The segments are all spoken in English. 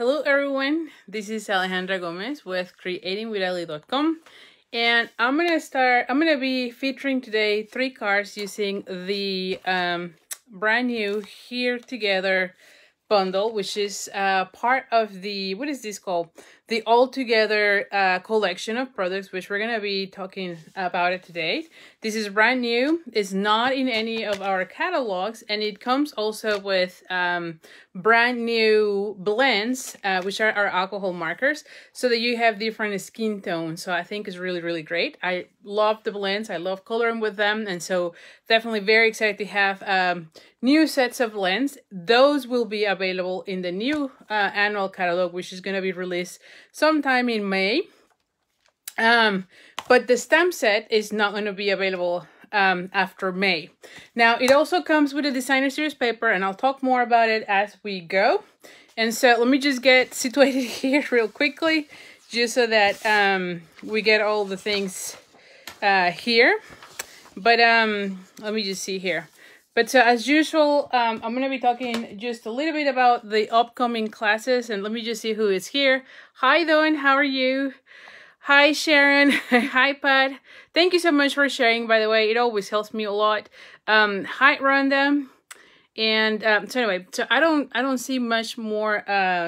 Hello everyone, this is Alejandra Gomez with creatingwithali.com, and I'm gonna be featuring today 3 cards using the brand new Here Together bundle, which is part of the, what is this called? The All Together collection of products, which we're gonna be talking about it today. This is brand new. It's not in any of our catalogs, and it comes also with brand new blends, which are our alcohol markers, so that you have different skin tones. So I think it's really great. I love the blends. I love coloring with them, and so definitely very excited to have new sets of blends. Those will be available in the new annual catalog, which is going to be released sometime in May. But the stamp set is not going to be available after May. Now, it also comes with a designer series paper, and I'll talk more about it as we go. And so let me just get situated here real quickly, just so that we get all the things here. But let me just see here. But so as usual, I'm going to be talking just a little bit about the upcoming classes, and let me just see who is here. Hi, Dawn, how are you? Hi, Sharon. Hi, Pat. Thank you so much for sharing, by the way. It always helps me a lot. Hi, Rhonda. And so anyway, so I don't see much more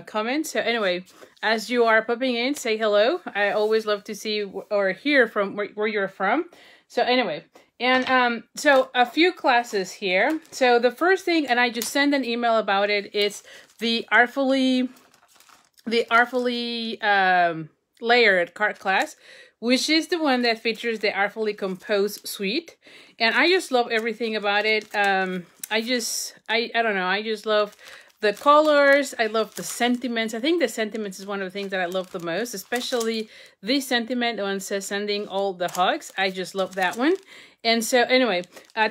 comments. So anyway, as you are popping in, say hello. I always love to see or hear from where you're from. So anyway, and so a few classes here. So the first thing, and I just sent an email about it, is the artfully layered card class, which is the one that features the artfully composed suite. And I just love everything about it. I don't know, I just love the colors. I love the sentiments. I think the sentiments is one of the things that I love the most, especially this sentiment when it says sending all the hugs. I just love that one. And so anyway,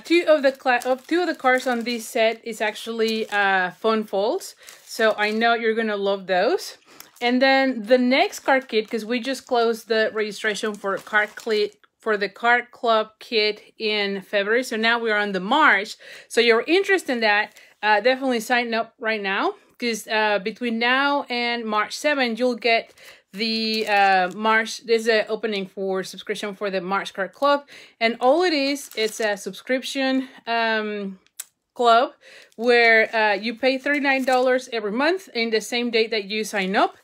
two of the cards on this set is actually fun folds. So I know you're gonna love those. And then the next card kit, because we just closed the registration for the Card Club kit in February. So now we're on the March. So you're interested in that, definitely sign up right now, because between now and March 7th, you'll get the there's an opening for subscription for the March Card Club. And all it is, it's a subscription club where you pay $39 every month in the same date that you sign up,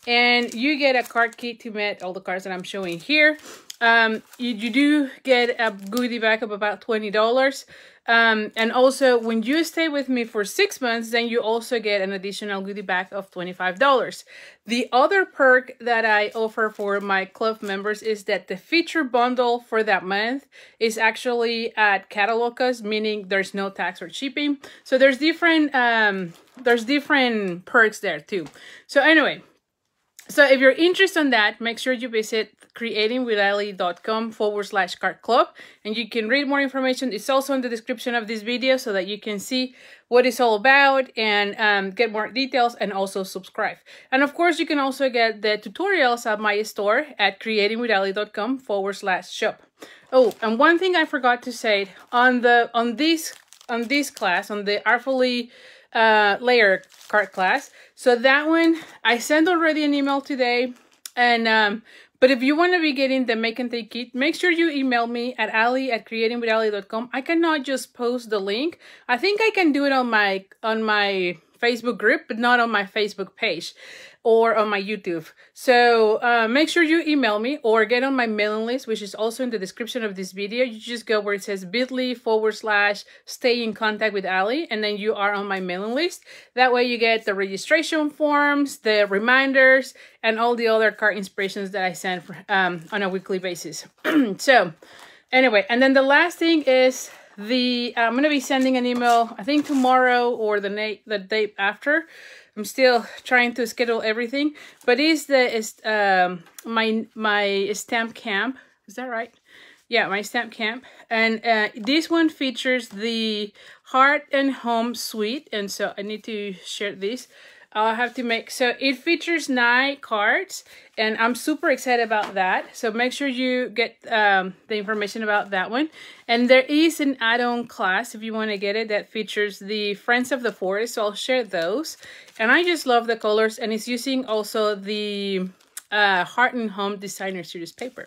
and you get a card kit to match all the cards that I'm showing here. You do get a goodie bag of about $20. And also when you stay with me for 6 months, then you also get an additional goodie bag of $25. The other perk that I offer for my club members is that the feature bundle for that month is actually at catalog cost, meaning there's no tax or shipping. So there's different perks there too. So anyway, so if you're interested in that, make sure you visit creatingwithali.com/card club, and you can read more information. It's also in the description of this video so that you can see what it's all about and get more details, and also subscribe. And of course, you can also get the tutorials at my store at creatingwithali.com/shop. Oh, and one thing I forgot to say on this class, on the artfully layer card class. So that one, I sent already an email today, and but if you want to be getting the make and take kit, make sure you email me at ali@creatingwithali.com. I cannot just post the link. I think I can do it on my Facebook group, but not on my Facebook page or on my YouTube. So make sure you email me or get on my mailing list, which is also in the description of this video. You just go where it says bit.ly/stay in contact with Ali, and then you are on my mailing list. That way you get the registration forms, the reminders, and all the other card inspirations that I send on a weekly basis. So anyway, and then the last thing is I'm going to be sending an email, I think tomorrow or the day after. I'm still trying to schedule everything, but it's my stamp camp. Is that right? Yeah, my stamp camp. And this one features the Heart and Home Suite, and so I need to share this. I'll have to make, so it features 9 cards, and I'm super excited about that. So make sure you get the information about that one. And there is an add-on class if you want to get it that features the Friends of the Forest. So I'll share those. And I just love the colors, and it's using also the Heart and Home Designer Series paper.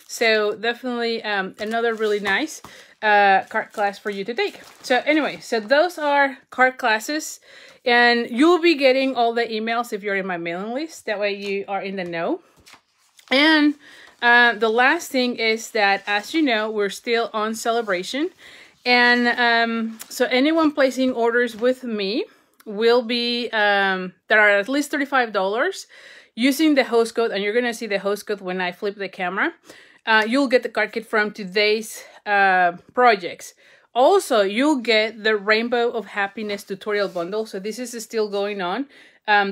So definitely another really nice card class for you to take. So anyway, so those are card classes, and you'll be getting all the emails if you're in my mailing list. That way you are in the know. And the last thing is that, as you know, we're still on celebration. And so anyone placing orders with me will be, that are at least $35 using the host code, and you're going to see the host code when I flip the camera. You'll get the card kit from today's projects. Also, you'll get the Rainbow of Happiness tutorial bundle. So this is still going on.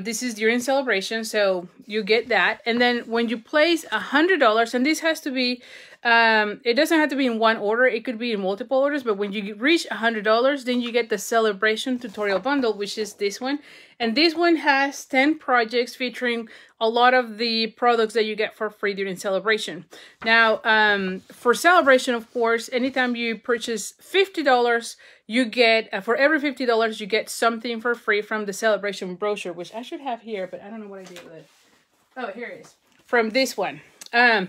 This is during celebration, so you get that. And then when you place $100, and this has to be, it doesn't have to be in one order, it could be in multiple orders, but when you reach $100, then you get the celebration tutorial bundle, which is this one. And this one has 10 projects featuring a lot of the products that you get for free during celebration. Now, for celebration, of course, anytime you purchase $50, you get, for every $50, you get something for free from the celebration brochure, which I should have here, but I don't know what I did with it. Oh, here it is. From this one. And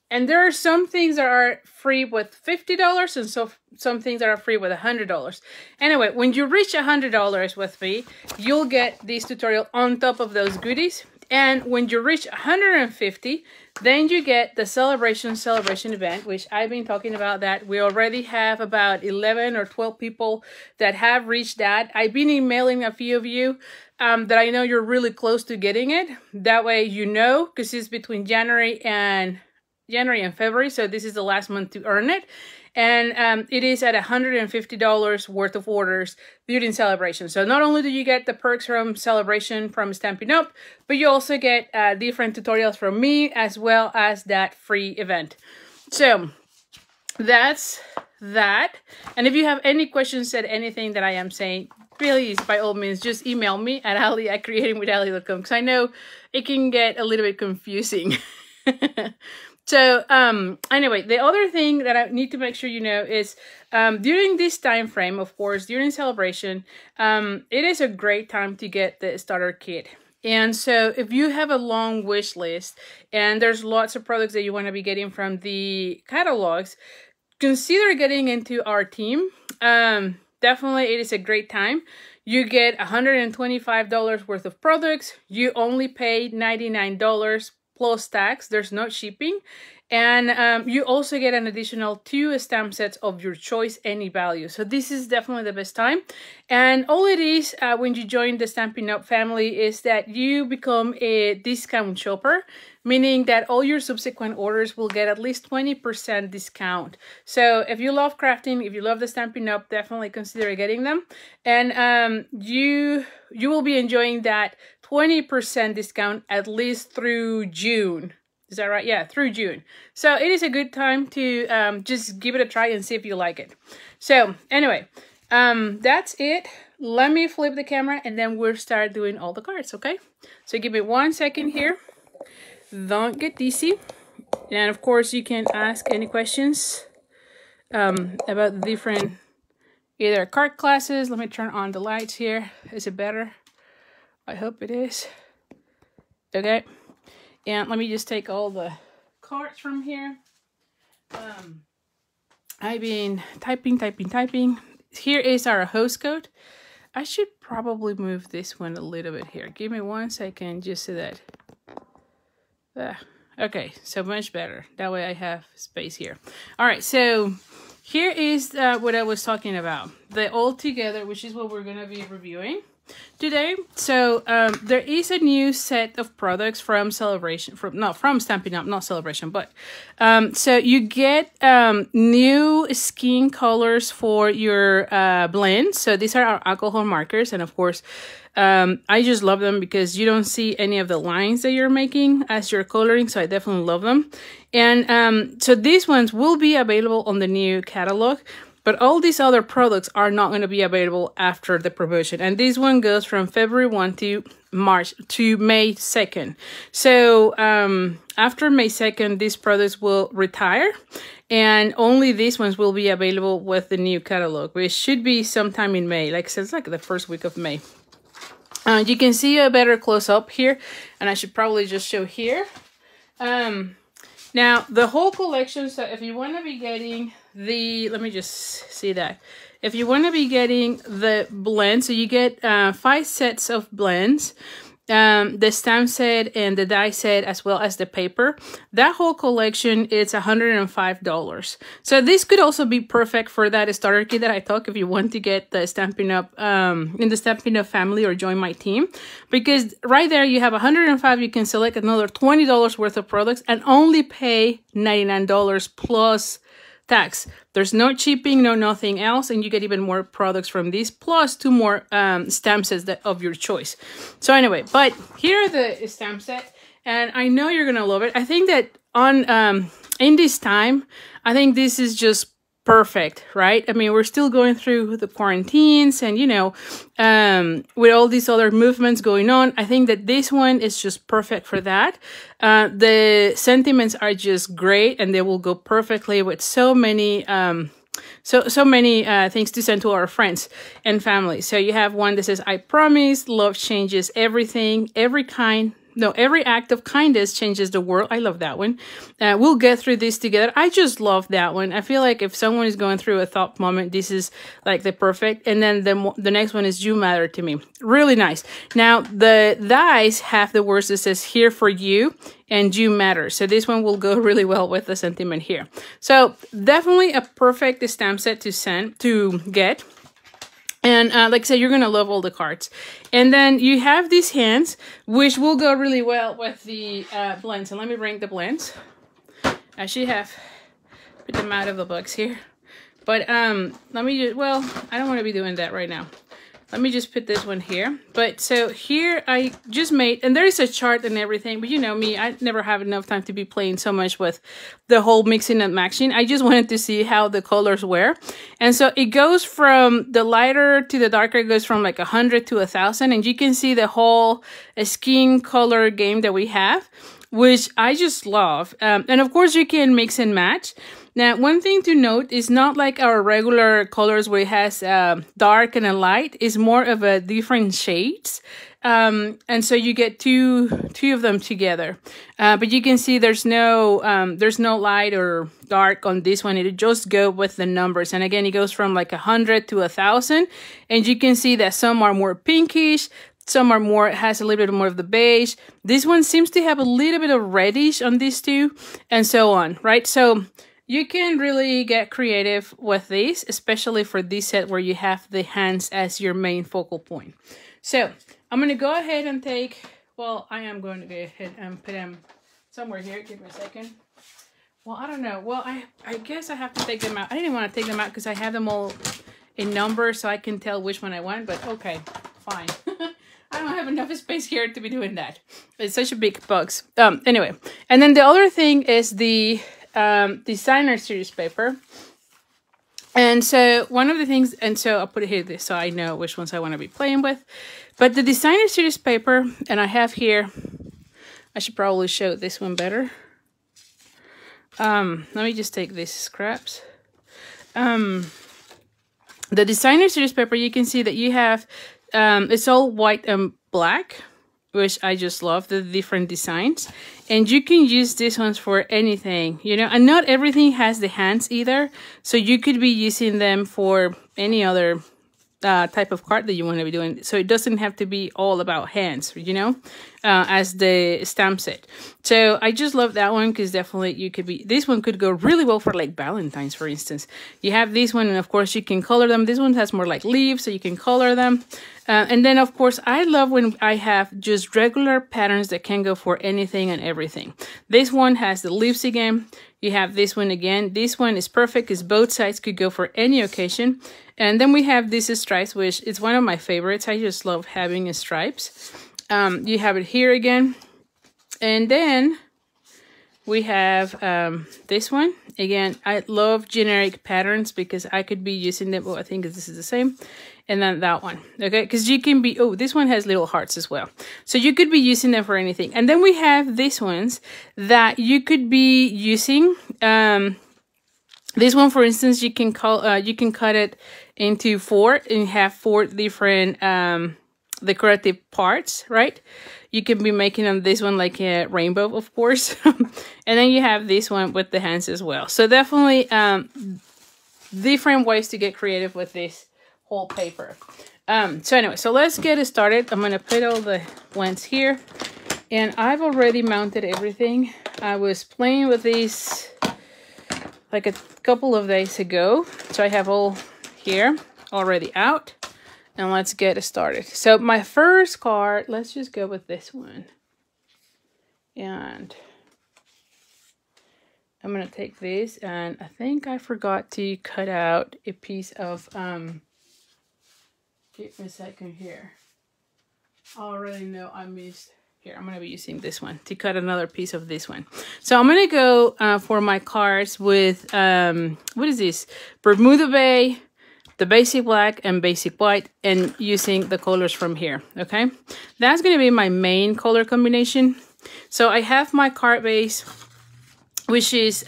there are some things that are free with $50, and so some things that are free with $100. Anyway, when you reach $100 with me, you'll get this tutorial on top of those goodies. And when you reach 150, then you get the celebration event, which I've been talking about that. We already have about 11 or 12 people that have reached that. I've been emailing a few of you that I know you're really close to getting it. That way you know, because it's between January and February, so this is the last month to earn it. And it is at $150 worth of orders during celebration. So not only do you get the perks from celebration from Stampin' Up, but you also get different tutorials from me, as well as that free event. So that's that. And if you have any questions at anything that I am saying, please, by all means, just email me at ali@creatingwithali.com, because I know it can get a little bit confusing. So, anyway, the other thing that I need to make sure you know is, during this time frame, of course, during celebration, it is a great time to get the starter kit. And so if you have a long wish list and there's lots of products that you want to be getting from the catalogs, consider getting into our team. Definitely, it is a great time. You get $125 worth of products. You only pay $99 plus tax. There's no shipping. And you also get an additional 2 stamp sets of your choice, any value. So this is definitely the best time. And all it is when you join the Stampin' Up family is that you become a discount shopper, meaning that all your subsequent orders will get at least 20% discount. So if you love crafting, if you love the Stampin' Up, definitely consider getting them. And you will be enjoying that 20% discount at least through June. Is that right? Yeah, through June. So it is a good time to just give it a try and see if you like it. So anyway, that's it. Let me flip the camera and then we'll start doing all the cards, okay? So give me 1 second here. Don't get dizzy. And of course, you can ask any questions about the different either card classes. Let me turn on the lights here. Is it better? I hope it is. Okay. And let me just take all the cards from here. I've been typing. Here is our host code. I should probably move this one a little bit here. Give me 1 second just so that... okay, so much better. That way I have space here. All right, so here is what I was talking about. The All Together, which is what we're going to be reviewing today. So there is a new set of products from Celebration, from Stampin' Up, not Celebration, but so you get new skin colors for your blends. So these are our alcohol markers, and of course I just love them because you don't see any of the lines that you're making as you're coloring, so I definitely love them. And so these ones will be available on the new catalog. but all these other products are not going to be available after the promotion. And this one goes from February 1 to May 2nd. So after May 2nd, these products will retire, and only these ones will be available with the new catalog, which should be sometime in May. Like I said, it's like the first week of May. You can see a better close-up here, and I should probably just show here. Now, the whole collection, so if you want to be getting the, let me just see that. If you want to be getting the blend, so you get 5 sets of blends, the stamp set and the die set, as well as the paper. That whole collection, it's $105. So this could also be perfect for that starter kit that I talk if you want to get the Stampin' Up in the Stampin' Up family or join my team, because right there you have $105. You can select another $20 worth of products and only pay $99 plus tax. There's no shipping, no nothing else, and you get even more products from these, plus 2 more stamp sets of your choice. So anyway, but here are the stamp set, and I know you're gonna love it. I think that on in this time, I think this is just perfect, right? I mean, we're still going through the quarantines and, you know, with all these other movements going on, I think that this one is just perfect for that. The sentiments are just great, and they will go perfectly with so many so many things to send to our friends and family. So you have one that says, I promise, love changes everything, every act of kindness changes the world. I love that one. We'll get through this together. I just love that one. I feel like if someone is going through a thought moment, this is like the perfect. And then the next one is You Matter to Me. Really nice. Now, the dies have the words that says Here for You and You Matter. So this one will go really well with the sentiment here. So definitely a perfect stamp set to get. And like I said, you're going to love all the cards. And then you have these hands, which will go really well with the blends. And let me bring the blends. I should have put them out of the box here. But let me just, well, I don't want to be doing that right now. Let me just put this one here. But so here I just made, and there is a chart and everything, but you know me, I never have enough time to be playing so much with the whole mixing and matching. I just wanted to see how the colors were. And so it goes from the lighter to the darker, it goes from like 100 to 1,000. And you can see the whole skin color game that we have, which I just love. And of course you can mix and match. Now, one thing to note is not like our regular colors where it has dark and a light. It's more of a different shades. And so you get two of them together. But you can see there's no light or dark on this one. It just go with the numbers. And again, it goes from like 100 to 1,000. And you can see that some are more pinkish. Some are more, has a little bit more of the beige. This one seems to have a little bit of reddish on these two, and so on, right? So you can really get creative with these, especially for this set where you have the hands as your main focal point. So I'm going to go ahead and take, well, I am going to go ahead and put them somewhere here. Give me a second. Well, I don't know. Well, I guess I have to take them out. I didn't want to take them out because I have them all in numbers so I can tell which one I want, but okay, fine. I don't have enough space here to be doing that. It's such a big box. Anyway, and then the other thing is the designer series paper. And so one of the things, and so I'll put it here so I know which ones I want to be playing with. But the designer series paper, and I have here, I should probably show this one better. Let me just take these scraps. The designer series paper, you can see that you have, it's all white and black, which I just love, the different designs. And you can use these ones for anything, you know, and not everything has the hands either. So you could be using them for any other type of card that you want to be doing. So it doesn't have to be all about hands, you know, as the stamp set. So I just love that one because definitely you could be, this one could go really well for like Valentine's, for instance. You have this one and of course you can color them. This one has more like leaves, so you can color them. And then of course I love when I have just regular patterns that can go for anything and everything. This one has the leaves again. You have this one again. This one is perfect because both sides could go for any occasion. And then we have these stripes, which is one of my favorites. I just love having stripes. You have it here again. And then we have this one. Again, I love generic patterns because I could be using them. Oh, I think this is the same. And then that one, okay? Because you can be, oh, this one has little hearts as well. So you could be using them for anything. And then we have these ones that you could be using. This one, for instance, you can cut it into 4 and have 4 different decorative parts, right? You can be making on this one like a rainbow, of course. And then you have this one with the hands as well. So definitely different ways to get creative with this whole paper. So anyway, so let's get it started. I'm gonna put all the ones here, and I've already mounted everything. I was playing with these like a couple of days ago, so I have all here already out, and let's get it started. So my first card, let's just go with this one, and I'm gonna take this, and I think I forgot to cut out a piece of give me a second here. I already know I missed. Here, I'm going to be using this one to cut another piece of this one. So I'm going to go for my cards with, what is this? Bermuda Bay, the basic black and basic white, and using the colors from here, okay? That's going to be my main color combination. So I have my card base, which is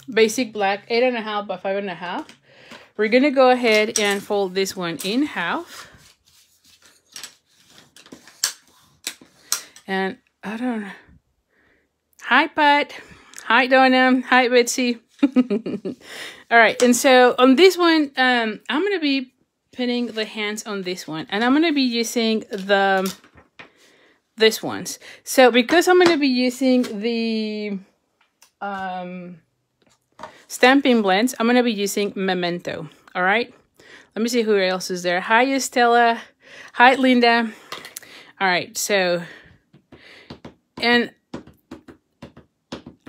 basic black, 8.5 by 5.5. We're going to go ahead and fold this one in half. And I don't know. Hi, Pat. Hi, Donna. Hi, Betsy. All right. And so on this one, I'm going to be putting the hands on this one. And I'm going to be using this ones. So because I'm going to be using the Stampin' blends, I'm going to be using Memento. All right. Let me see who else is there. Hi, Estella. Hi, Linda. All right. So, and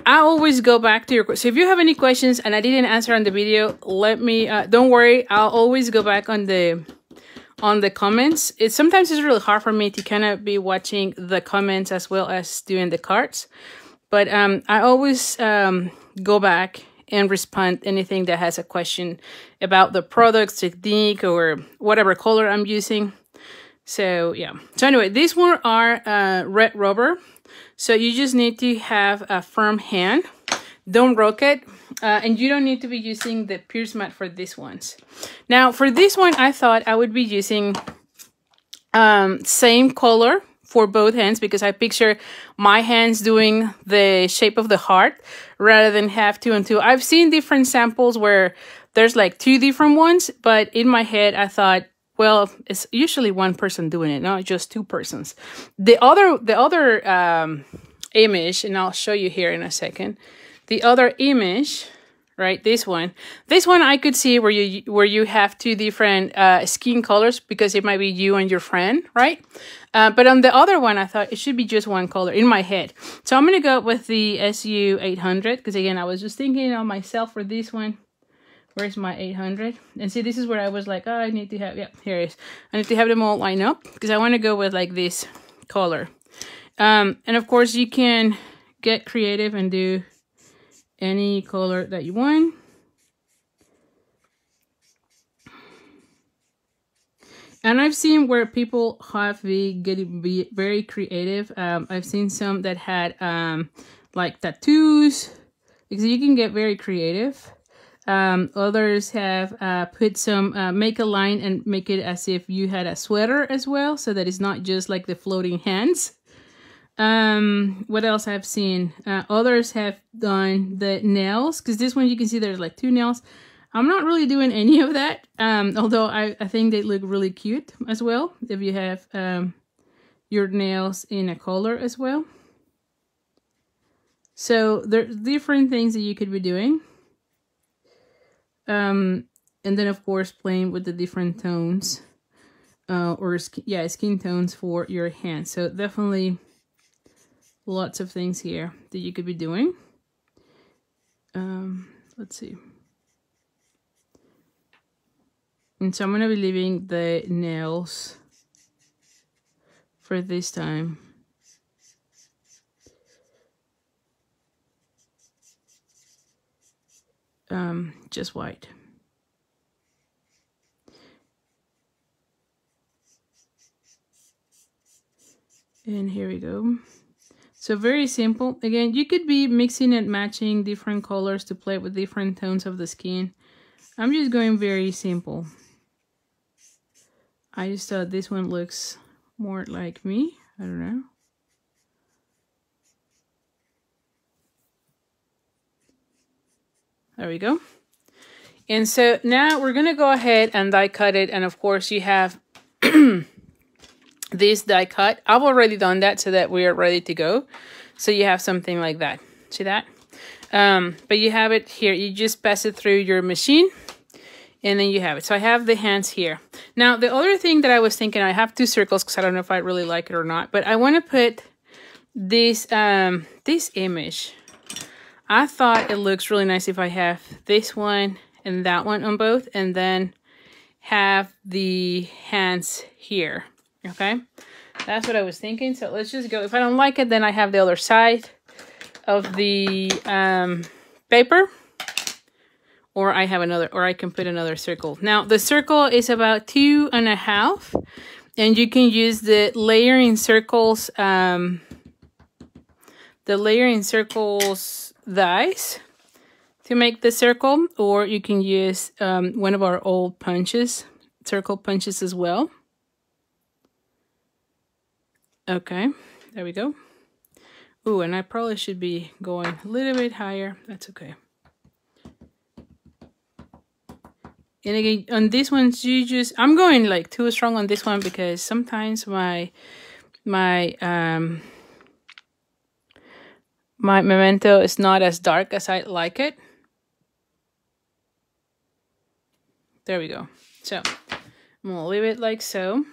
I always go back to your questions. So if you have any questions and I didn't answer on the video, let me, don't worry. I'll always go back on the comments. Sometimes it's really hard for me to kind of be watching the comments as well as doing the cards. But I always go back and respond anything that has a question about the product, technique, or whatever color I'm using. So yeah. So anyway, these one are red rubber. So you just need to have a firm hand. Don't rock it. And you don't need to be using the pierce mat for these ones. Now for this one, I thought I would be using same color for both hands, because I picture my hands doing the shape of the heart rather than have 2 and 2. I've seen different samples where there's like 2 different ones, but in my head I thought, well, it's usually one person doing it, not just 2 persons. The other image, and I'll show you here in a second. The other image, right? This one I could see where you have 2 different skin colors, because it might be you and your friend, right? But on the other one, I thought it should be just one color in my head. So I'm going to go with the SU 800, because again, I was just thinking of myself for this one. Where's my 800? And see, this is where I was like, oh, I need to have, yeah, here it is. I need to have them all lined up, because I want to go with like this color. And of course, you can get creative and do any color that you want. And I've seen where people have be very creative. I've seen some that had like tattoos, because you can get very creative. Others have put some, make a line and make it as if you had a sweater as well, so that it's not just like the floating hands. What else I've seen? Others have done the nails, because this one you can see there's like 2 nails. I'm not really doing any of that, although I think they look really cute as well, if you have your nails in a color as well. So there's different things that you could be doing. And then of course playing with the different tones, or skin tones for your hands. So definitely lots of things here that you could be doing. Let's see. And so I'm going to be leaving the nails for this time. just white. And here we go. So very simple. Again, you could be mixing and matching different colors to play with different tones of the skin. I'm just going very simple. I just thought this one looks more like me. I don't know. There we go. And so now we're going to go ahead and die cut it. And of course you have this die cut. I've already done that so that we are ready to go. So you have something like that. See that? But you have it here. You just pass it through your machine and then you have it. So I have the hands here. Now, the other thing that I was thinking, I have 2 circles because I don't know if I really like it or not, but I want to put this, this image. I thought it looks really nice if I have this one and that one on both, and then have the hands here. Okay, that's what I was thinking. So let's just go. If I don't like it, then I have the other side of the paper, or I have another, or I can put another circle. Now the circle is about 2.5, and you can use the layering circles, dies to make the circle, or you can use one of our old punches, circle punches as well. Okay, there we go. Ooh, and I probably should be going a little bit higher. That's okay. And again, on this one, you just, I'm going like too strong on this one because sometimes my memento is not as dark as I like it. There we go. So I'm gonna leave it like so.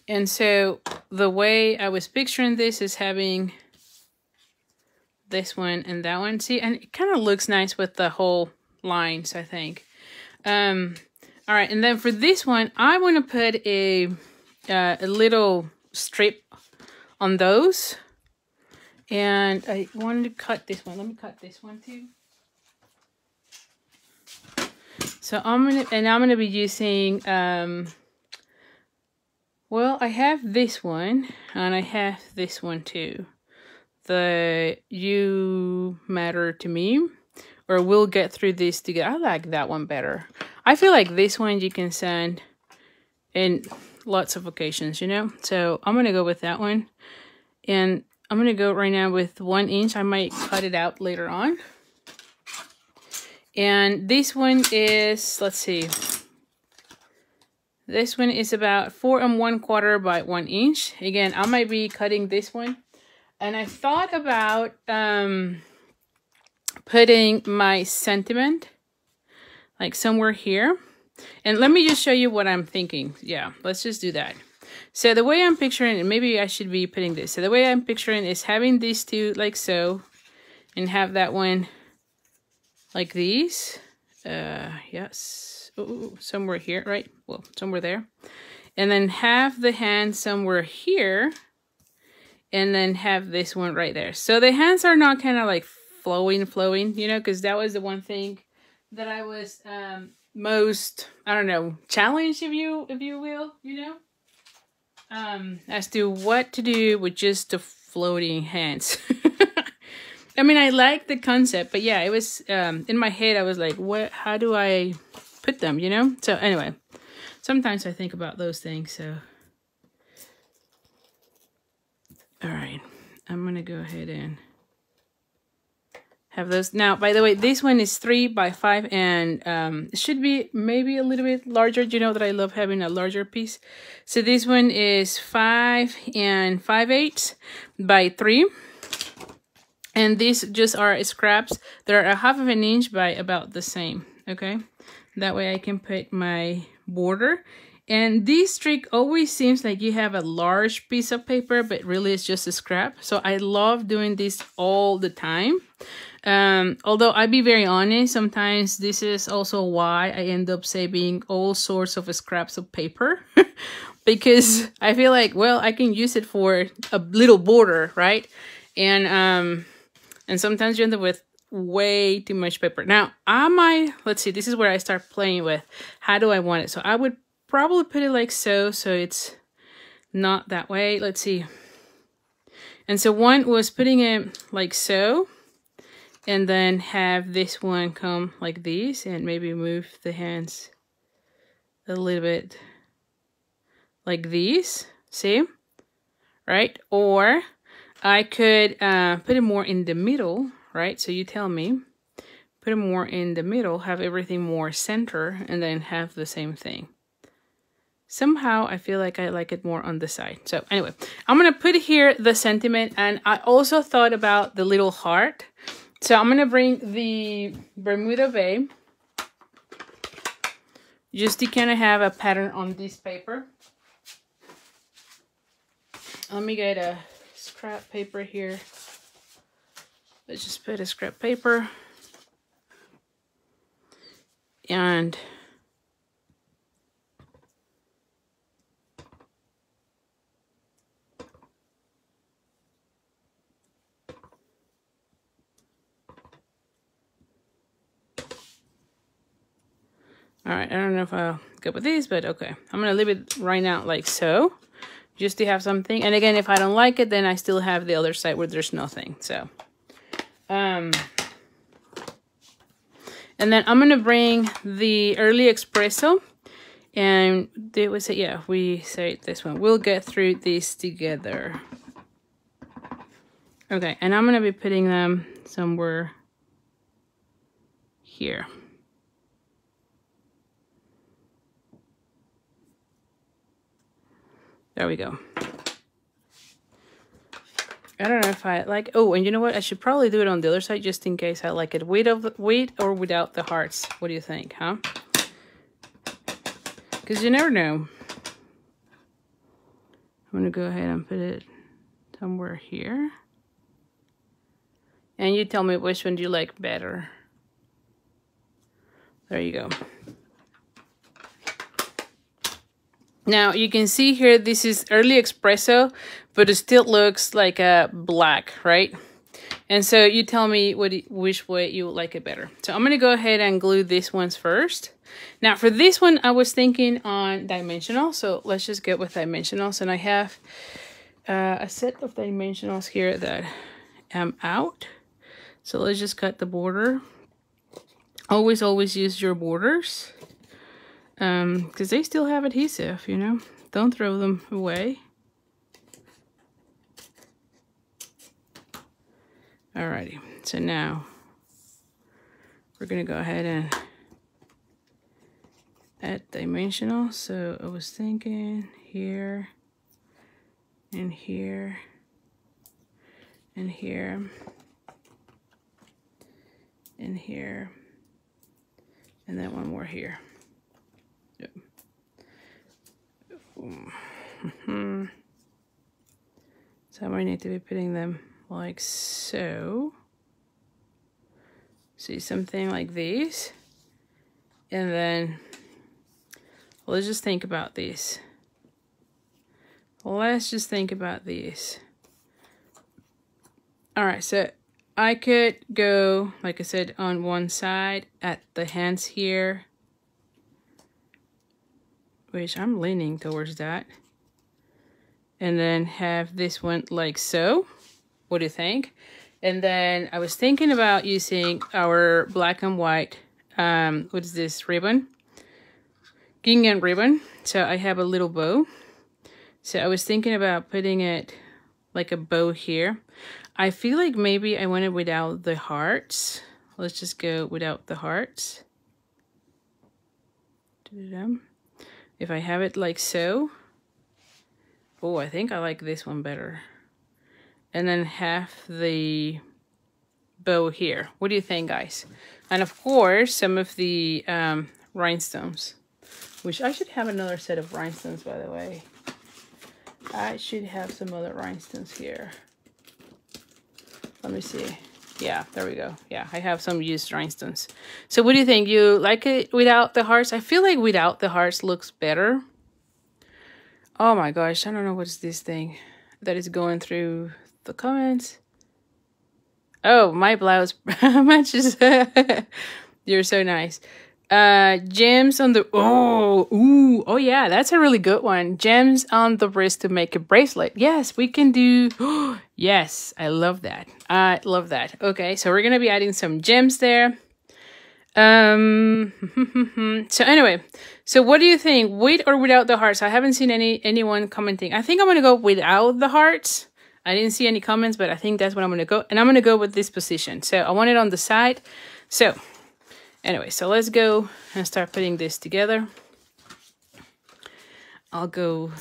And so the way I was picturing this is having this one and that one. See, and it kind of looks nice with the whole lines, I think. All right, and then for this one, I want to put a little strip on those. And I wanted to cut this one. Let me cut this one too. So I'm gonna be using well, I have this one and I have this one too. The You Matter to Me, or We'll Get Through This Together. I like that one better. I feel like this one you can send in lots of occasions, you know? So I'm gonna go with that one. And I'm gonna go right now with 1 inch. I might cut it out later on. And this one is, let's see. This one is about 4 1/4 by 1 inch. Again, I might be cutting this one. And I thought about putting my sentiment like somewhere here. And let me just show you what I'm thinking. Yeah, let's just do that. So the way I'm picturing it, maybe I should be putting this. So the way I'm picturing is having these two like so, and have that one like these. Yes. Ooh, somewhere here, right? Well, somewhere there. And then have the hand somewhere here. And then have this one right there. So the hands are not kind of like flowing, you know, because that was the one thing that I was most, I don't know, challenged, if you will, you know, as to what to do with just the floating hands. I mean, I like the concept, but yeah, it was in my head. I was like, what? How do I put them? You know. So anyway, sometimes I think about those things. So, all right, I'm gonna go ahead and have those. Now, by the way, this one is 3 by 5, and it should be maybe a little bit larger. You know that I love having a larger piece. So this one is 5 5/8 by 3. And these just are scraps. They're a 1/2 inch by about the same, okay? That way I can put my border. And this trick always seems like you have a large piece of paper, but really it's just a scrap. So I love doing this all the time. Although I'll be very honest, sometimes this is also why I end up saving all sorts of scraps of paper. Because I feel like, well, I can use it for a little border, right? And sometimes you end up with way too much paper. Now, let's see, this is where I start playing with. How do I want it? So I would probably put it like so it's not that way. Let's see. And so one was putting it like so, and then have this one come like this, and maybe move the hands a little bit like these, see? Right? Or I could put it more in the middle, right? So you tell me, put it more in the middle, have everything more center, and then have the same thing. Somehow I feel like I like it more on the side. So anyway, I'm gonna put here the sentiment, and I also thought about the little heart. So I'm gonna bring the Bermuda Bay, just to kind of have a pattern on this paper. Let me get a scrap paper here. Let's just put a scrap paper. And all right, I don't know if I'll go with these, but okay. I'm gonna leave it right now like so, just to have something. And again, if I don't like it, then I still have the other side where there's nothing. So, and then I'm gonna bring the early espresso, and they would say, yeah, we say this one. We'll get through this together. Okay, and I'm gonna be putting them somewhere here. There we go. I don't know if I like, oh, and you know what? I should probably do it on the other side just in case I like it with or without the hearts. What do you think, huh? Because you never know. I'm going to go ahead and put it somewhere here. And you tell me which one do you like better. There you go. Now you can see here, this is early espresso, but it still looks like a black, right? And so you tell me which way you like it better. So I'm gonna go ahead and glue these ones first. Now for this one, I was thinking on dimensional, so let's just get with dimensionals. And I have a set of dimensionals here that am out. So let's just cut the border. Always use your borders. Because they still have adhesive, you know, don't throw them away. Alrighty, so now we're gonna go ahead and add dimensional. So I was thinking here and here and here and here, and then one more here. Yep. So I might need to be putting them like so. See, something like these. And then let's just think about these. Let's just think about these. All right, so I could go, like I said, on one side at the hands here, which I'm leaning towards that. And then have this one like so. What do you think? And then I was thinking about using our black and white, what is this, ribbon? Gingham ribbon. So I have a little bow. So I was thinking about putting it like a bow here. I feel like maybe I want it without the hearts. Let's just go without the hearts. If I have it like so. Oh, I think I like this one better. And then have the bow here. What do you think, guys? And of course, some of the rhinestones, which I should have another set of rhinestones, by the way. I should have some other rhinestones here. Let me see. Yeah, there we go. Yeah, I have some used rhinestones. So what do you think? You like it without the hearts? I feel like without the hearts looks better. Oh my gosh, I don't know what's this thing that is going through the comments. Oh, my blouse matches. You're so nice. Gems on the oh yeah, that's a really good one. Gems on the wrist to make a bracelet. Yes, we can do. Yes, I love that. I love that. Okay, so we're gonna be adding some gems there. So anyway, so what do you think, with or without the hearts? I haven't seen anyone commenting. I think I'm gonna go without the hearts. I didn't see any comments, but I think that's what I'm gonna go, and I'm gonna go with this position. So I want it on the side. So anyway, so let's go and start putting this together. I'll go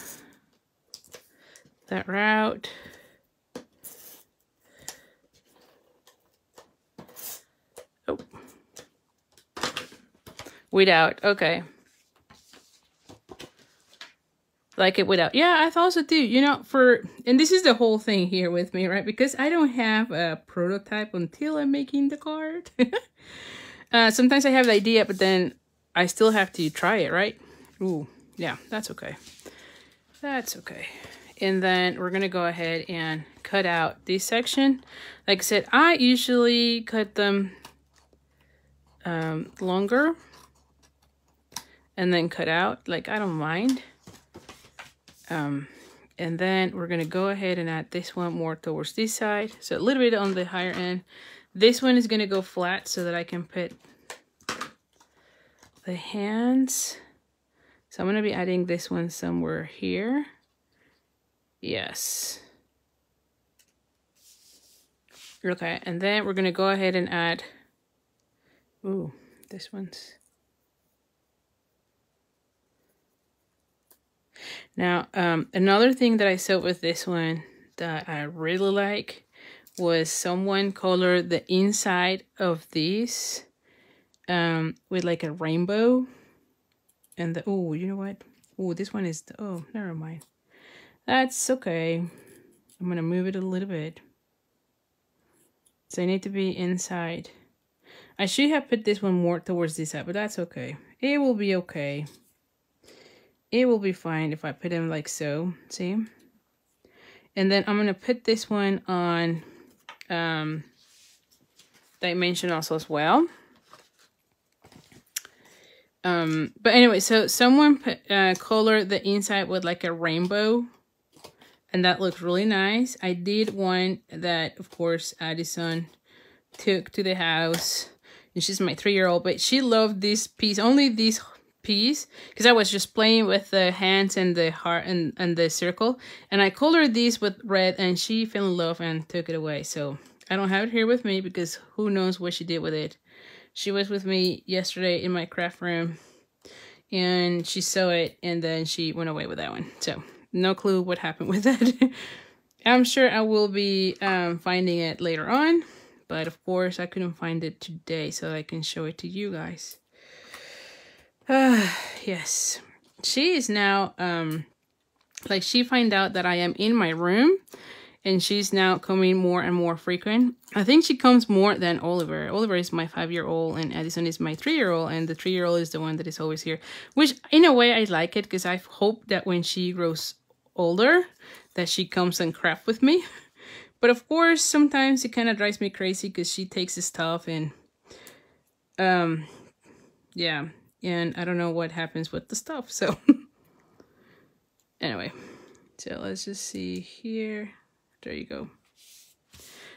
that route. Oh, without. Okay. Like it without. Yeah, I thought so too. You know, and this is the whole thing here with me, right? Because I don't have a prototype until I'm making the card. Sometimes I have the idea, but then I still have to try it, right? Ooh, yeah, that's okay. That's okay. And then we're gonna go ahead and cut out this section. Like I said, I usually cut them longer and then cut out. Like, I don't mind. And then we're gonna go ahead and add this one more towards this side, so a little bit on the higher end. This one is gonna go flat so that I can put the hands. So I'm gonna be adding this one somewhere here. Yes. Okay, and then we're gonna go ahead and add, ooh, this one's. Now, another thing that I sewed with this one that I really like was someone colored the inside of these with like a rainbow. And the, oh, you know what? Oh, this one is, oh, never mind. That's okay. I'm gonna move it a little bit. So I need to be inside. I should have put this one more towards this side, but that's okay. It will be okay. It will be fine if I put them like so, see? And then I'm gonna put this one on dimensionals as well. But anyway, so someone put, colored the inside with like a rainbow, and that looked really nice. I did one that, of course, Addison took to the house, and she's my 3-year-old, but she loved this piece, only this piece, because I was just playing with the hands and the heart and the circle, and I colored these with red, and she fell in love and took it away. So I don't have it here with me because who knows what she did with it. She was with me yesterday in my craft room, and she saw it, and then she went away with that one. So no clue what happened with that. I'm sure I will be finding it later on, but of course I couldn't find it today, so I can show it to you guys. Yes, she is now, like, she find out that I am in my room, and she's now coming more and more frequent. I think she comes more than Oliver. Oliver is my 5-year-old, and Addison is my 3-year-old, and the 3-year-old is the one that is always here, which in a way I like it, because I hope that when she grows older, that she comes and craft with me. But of course, sometimes it kind of drives me crazy because she takes the stuff and, yeah. And I don't know what happens with the stuff, so. Anyway, so let's just see here. There you go.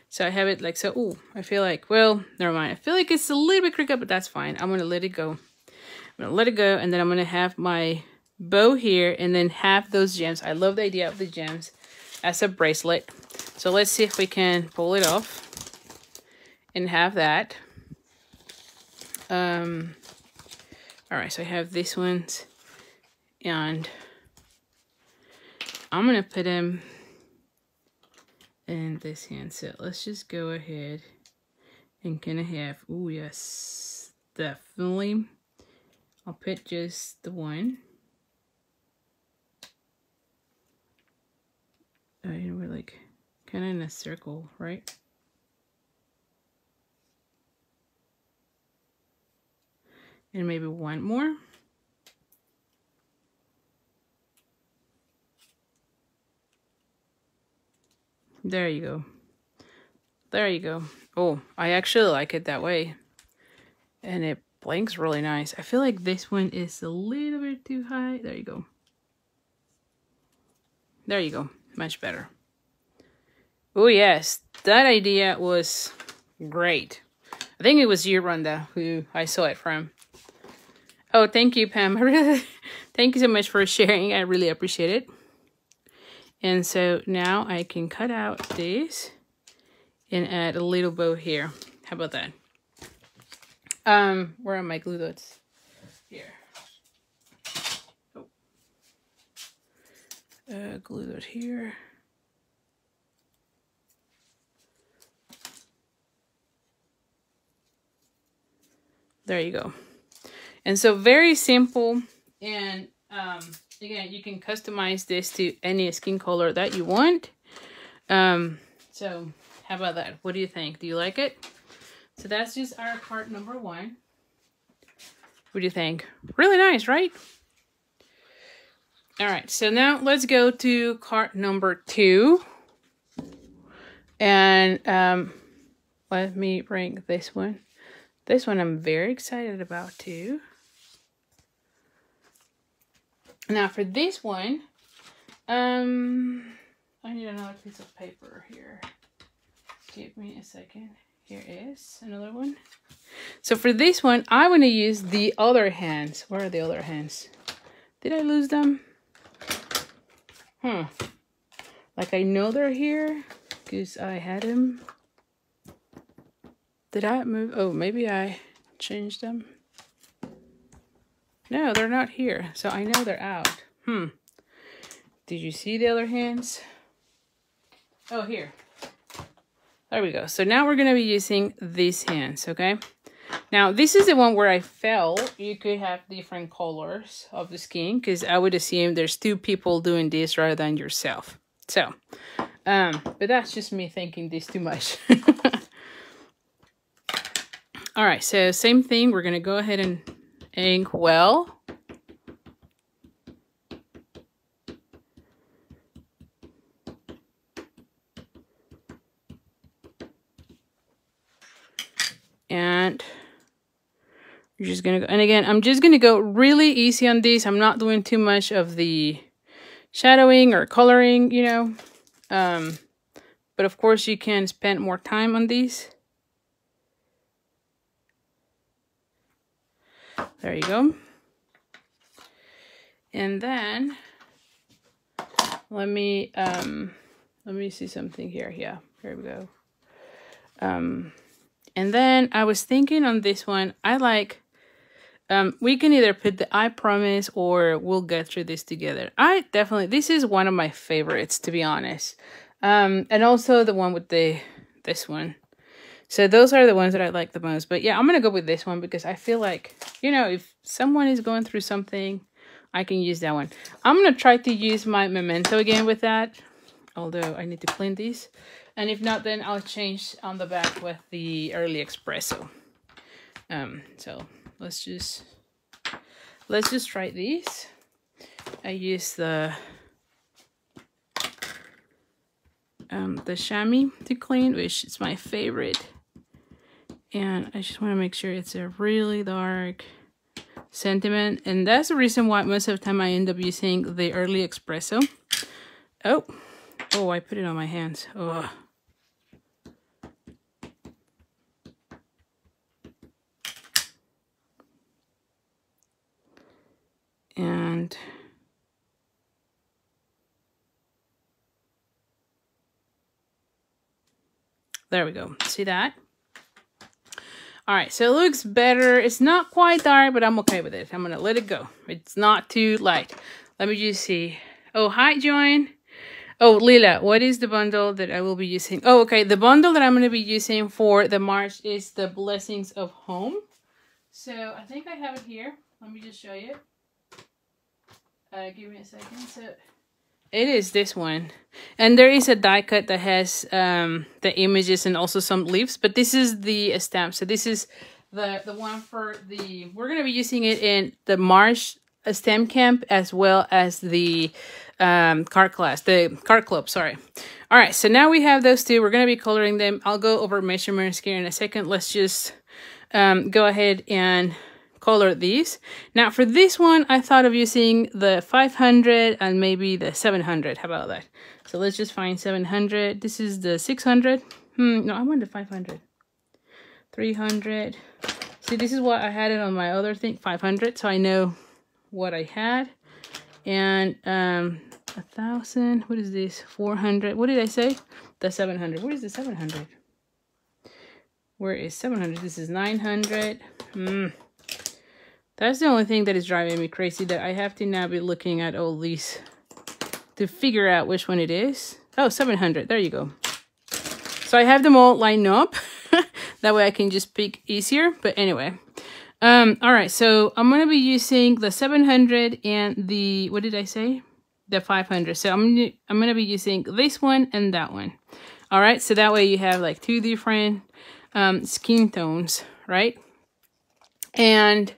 So I have it like so. Oh, I feel like, well, never mind. I feel like it's a little bit crooked, but that's fine. I'm going to let it go. I'm going to let it go, and then I'm going to have my bow here and then have those gems. I love the idea of the gems as a bracelet. So let's see if we can pull it off and have that. All right, so I have these ones, and I'm gonna put them in this hand. So let's just go ahead and kind of have, oh yes, definitely. I'll put just the one. We're like kind of in a circle, right? And maybe one more. There you go. There you go. Oh, I actually like it that way. And it blinks really nice. I feel like this one is a little bit too high. There you go. There you go. Much better. Oh, yes. That idea was great. I think it was you, Rhonda, who I saw it from. Oh, thank you, Pam. Thank you so much for sharing. I really appreciate it. And so now I can cut out this and add a little bow here. How about that? Where are my glue dots? Here. Oh. Glue dot here. There you go. And so very simple. And again, you can customize this to any skin color that you want. So how about that? What do you think? Do you like it? So that's just our card number 1. What do you think? Really nice, right? All right, so now let's go to card number 2. And let me bring this one. This one I'm very excited about too. Now for this one, I need another piece of paper here. Give me a second. Here is another one. So for this one, I want to use the other hands. Where are the other hands? Did I lose them? Like I know they're here because I had them. Did I move? Oh, maybe I changed them. No, they're not here. So I know they're out. Did you see the other hands? Oh, here. There we go. So now we're going to be using these hands, okay? Now, this is the one where I felt you could have different colors of the skin because I would assume there's 2 people doing this rather than yourself. So, but that's just me thinking this too much. All right, so same thing. We're going to go ahead and ink well. And you're just going to go, and again, I'm just going to go really easy on this. I'm not doing too much of the shadowing or coloring, you know. But of course you can spend more time on these. There you go. And then let me see something here. Yeah, here we go. And then I was thinking on this one, I like, we can either put the I Promise or We'll Get Through This Together. This is one of my favorites, to be honest. And also the one with this one. So those are the ones that I like the most. But yeah, I'm going to go with this one because I feel like, you know, if someone is going through something, I can use that one. I'm going to try to use my Memento again with that. Although I need to clean these. And if not, then I'll change on the back with the Early Espresso. So let's just try these. I use the chamois to clean, which is my favorite. And I just want to make sure it's a really dark sentiment. And that's the reason why most of the time I end up using the Early Espresso. Oh, I put it on my hands. Oh. And there we go. See that? All right, so it looks better. It's not quite dark, but I'm okay with it. I'm going to let it go. It's not too light. Let me just see. Oh, hi, Joanne. Oh, Lila, what is the bundle that I will be using? Oh, okay. The bundle that I'm going to be using for the March is the Blessings of Home. So I think I have it here. Let me just show you. Give me a second. So it is this one. And there is a die cut that has the images and also some leaves. But this is the stamp. So this is the one for the... We're going to be using it in the March a STEM camp as well as the card class, the card club, sorry. All right, so now we have those two. We're going to be coloring them. I'll go over measurements here in a second. Let's just go ahead and color these. Now for this one, I thought of using the 500 and maybe the 700. How about that? So let's just find 700. This is the 600. No, I want the 500. 300. See, this is what I had it on my other thing, 500. So I know what I had. And 1,000. What is this? 400. What did I say? The 700. Where is the 700? Where is 700? This is 900. That's the only thing that is driving me crazy, that I have to now be looking at all these to figure out which one it is. Oh, 700. There you go. So I have them all lined up. That way I can just pick easier. But anyway. All right. So I'm going to be using the 700 and the, what did I say? The 500. So I'm going to be using this one and that one. All right. So that way you have like two different skin tones, right? And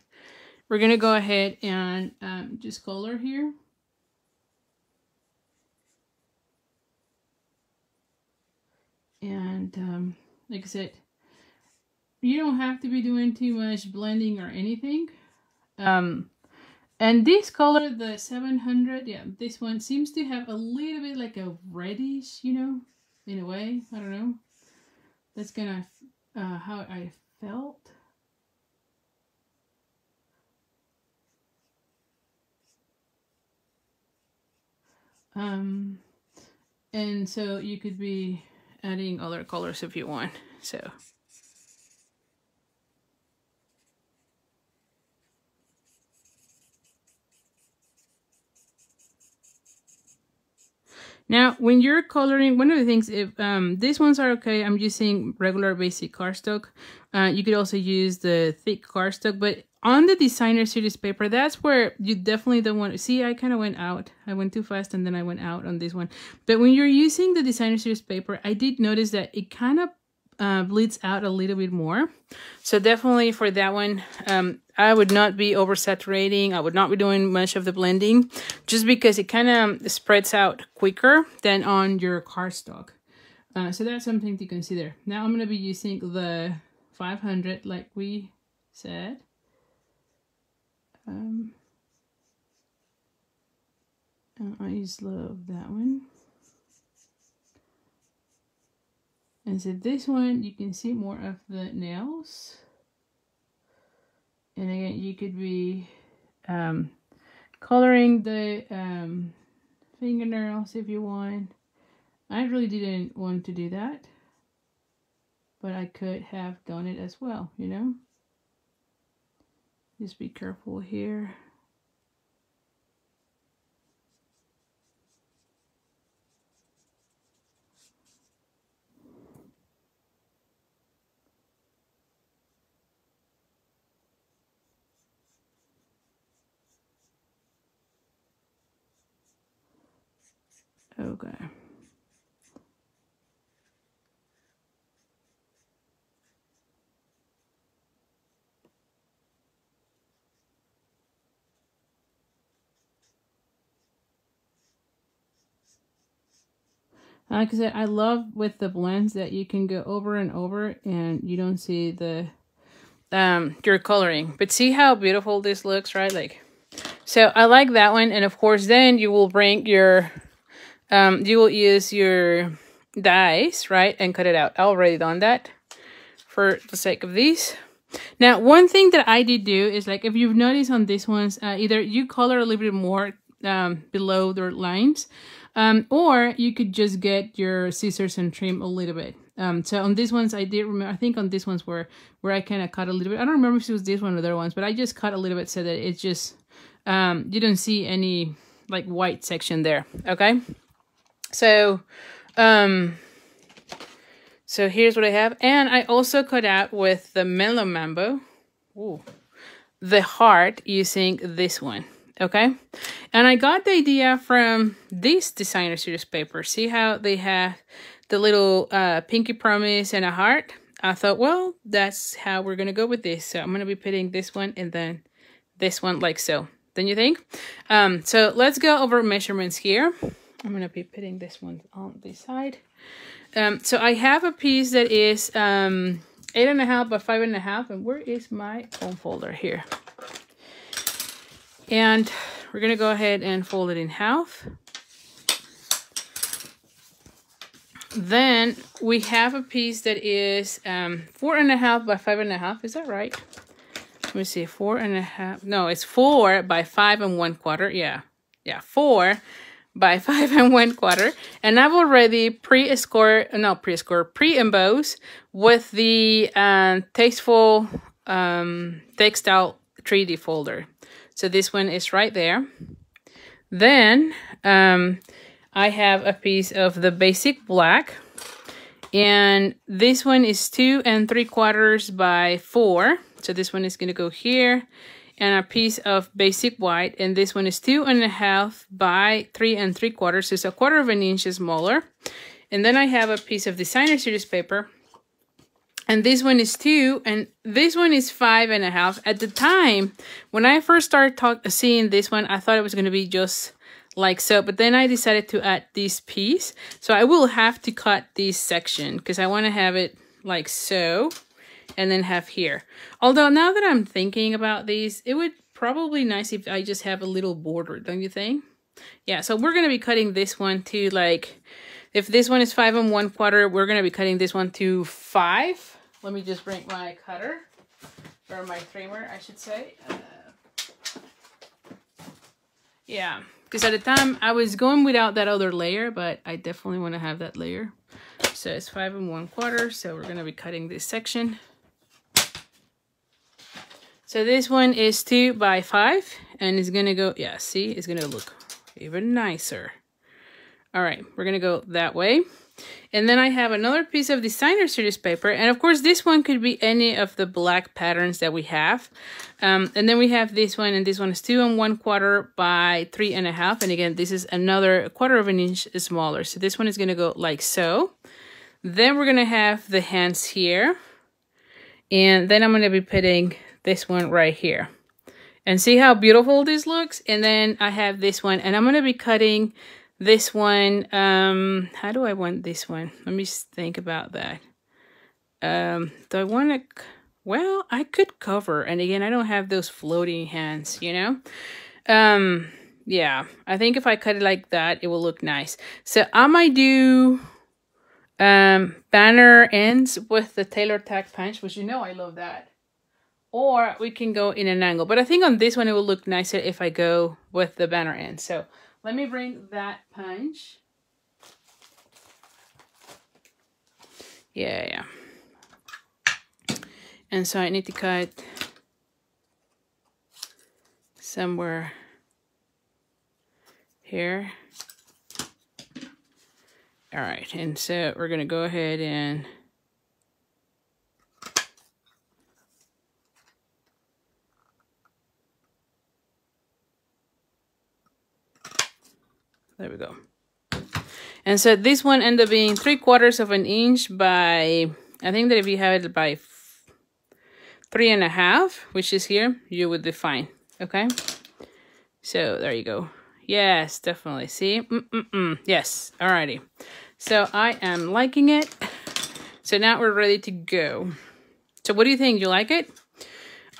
we're going to go ahead and just color here. And like I said, you don't have to be doing too much blending or anything. And this color, the 700, yeah, this one seems to have a little bit like a reddish, you know, in a way. I don't know. That's kind of how I felt. And so you could be adding other colors if you want. So now when you're coloring, one of the things, if these ones are okay, I'm using regular basic cardstock. You could also use the thick cardstock, but on the designer series paper, that's where you definitely don't want to see. I kind of went out. I went too fast and then I went out on this one. But when you're using the designer series paper, I did notice that it kind of bleeds out a little bit more. So definitely for that one, I would not be oversaturating. I would not be doing much of the blending, just because it kind of spreads out quicker than on your cardstock. So that's something to consider. Now I'm going to be using the 500 like we said. I just love that one. And so this one, you can see more of the nails. And again, you could be coloring the fingernails if you want. I really didn't want to do that, but I could have done it as well, you know. Just be careful here. Okay. Like I said, I love with the blends that you can go over and over and you don't see the your coloring. But see how beautiful this looks, right? Like, so I like that one. And of course, then you will bring your you will use your dies, right, and cut it out. I already done that for the sake of these. Now, one thing that I did do is, like, if you've noticed on these ones, either you color a little bit more below their lines, or you could just get your scissors and trim a little bit. So on these ones, I did remember, I think on these ones where I kind of cut a little bit. I don't remember if it was this one or the other ones, but I just cut a little bit so that it's just, you don't see any like white section there. Okay. So, so here's what I have. And I also cut out with the Mellow Mambo, the heart using this one. Okay. And I got the idea from this designer series paper. See how they have the little pinky promise and a heart? I thought, well, that's how we're going to go with this. So I'm going to be putting this one and then this one like so. don't you think? So let's go over measurements here. I'm going to be putting this one on this side. So I have a piece that is 8.5 by 5.5. And where is my foam folder? Here. And we're going to go ahead and fold it in half. Then we have a piece that is 4.5 by 5.5. Is that right? Let me see. 4.5. No, it's 4 by 5 1/4. Yeah. Yeah. 4 by 5 1/4. And I've already pre-embossed with the Tasteful Textile 3D folder. So this one is right there. Then I have a piece of the basic black. And this one is 2 3/4 by 4. So this one is going to go here. And a piece of basic white. And this one is 2.5 by 3 3/4. So it's a 1/4 of an inch smaller. And then I have a piece of designer series paper. And this one is 2, and this one is 5.5. At the time, when I first started seeing this one, I thought it was going to be just like so. But then I decided to add this piece. So I will have to cut this section because I want to have it like so. And then have here. Although now that I'm thinking about these, it would probably be nice if I just have a little border, don't you think? Yeah, so we're going to be cutting this one to like, if this one is 5 1/4, we're going to be cutting this one to 5. Let me just bring my cutter, or my trimmer, I should say. Yeah, because at the time I was going without that other layer, but I definitely want to have that layer. So it's 5 1/4, so we're going to be cutting this section. So this one is 2 by 5, and it's going to go, yeah, see, it's going to look even nicer. All right, we're going to go that way. And then I have another piece of designer series paper. And of course, this one could be any of the black patterns that we have. And then we have this one, and this one is 2 1/4 by 3.5. And again, this is another 1/4 of an inch smaller. So this one is going to go like so. Then we're going to have the hands here. And then I'm going to be putting this one right here. And see how beautiful this looks? And then I have this one, and I'm going to be cutting this one. How do I want this one? Let me think about that. Do I want to, well, I could cover, and again, I don't have those floating hands, you know? Yeah, I think if I cut it like that, it will look nice. So I might do banner ends with the tailor tack punch, which you know I love that. Or we can go in an angle. But I think on this one, it will look nicer if I go with the banner end. So let me bring that punch. Yeah. And so I need to cut somewhere here. All right, and so we're gonna go ahead and there we go. And so this one ended up being 3/4 of an inch by, I think that if you have it by 3.5, which is here, you would be fine. Okay. So there you go. Yes, definitely. See? Yes. Alrighty. So I am liking it. So now we're ready to go. So what do you think? You like it?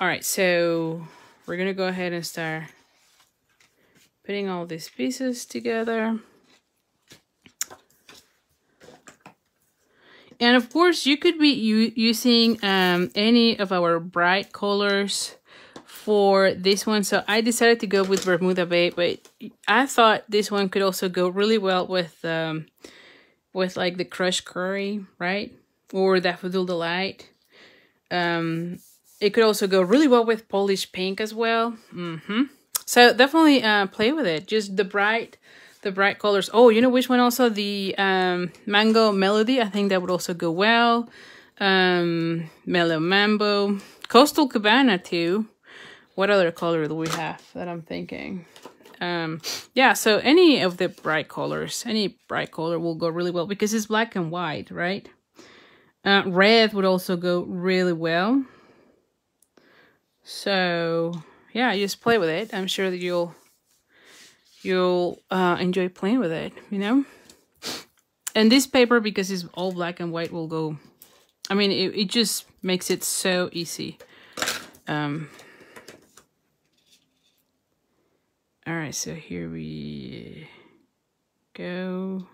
All right. So we're going to go ahead and start putting all these pieces together. And of course, you could be using any of our bright colors for this one. So I decided to go with Bermuda Bay, but I thought this one could also go really well with like the Crushed Curry, right? Or Daffodil Delight. It could also go really well with Polish Pink as well. So definitely play with it. Just the bright colors. Oh, you know which one also? The Mango Melody. I think that would also go well. Mellow Mambo. Coastal Cabana too. What other color do we have that I'm thinking? Yeah, so any of the bright colors, any bright color will go really well because it's black and white, right? Red would also go really well. So yeah, just play with it. I'm sure that you'll enjoy playing with it, you know. And this paper, because it's all black and white, will go. I mean, it just makes it so easy. All right, so here we go.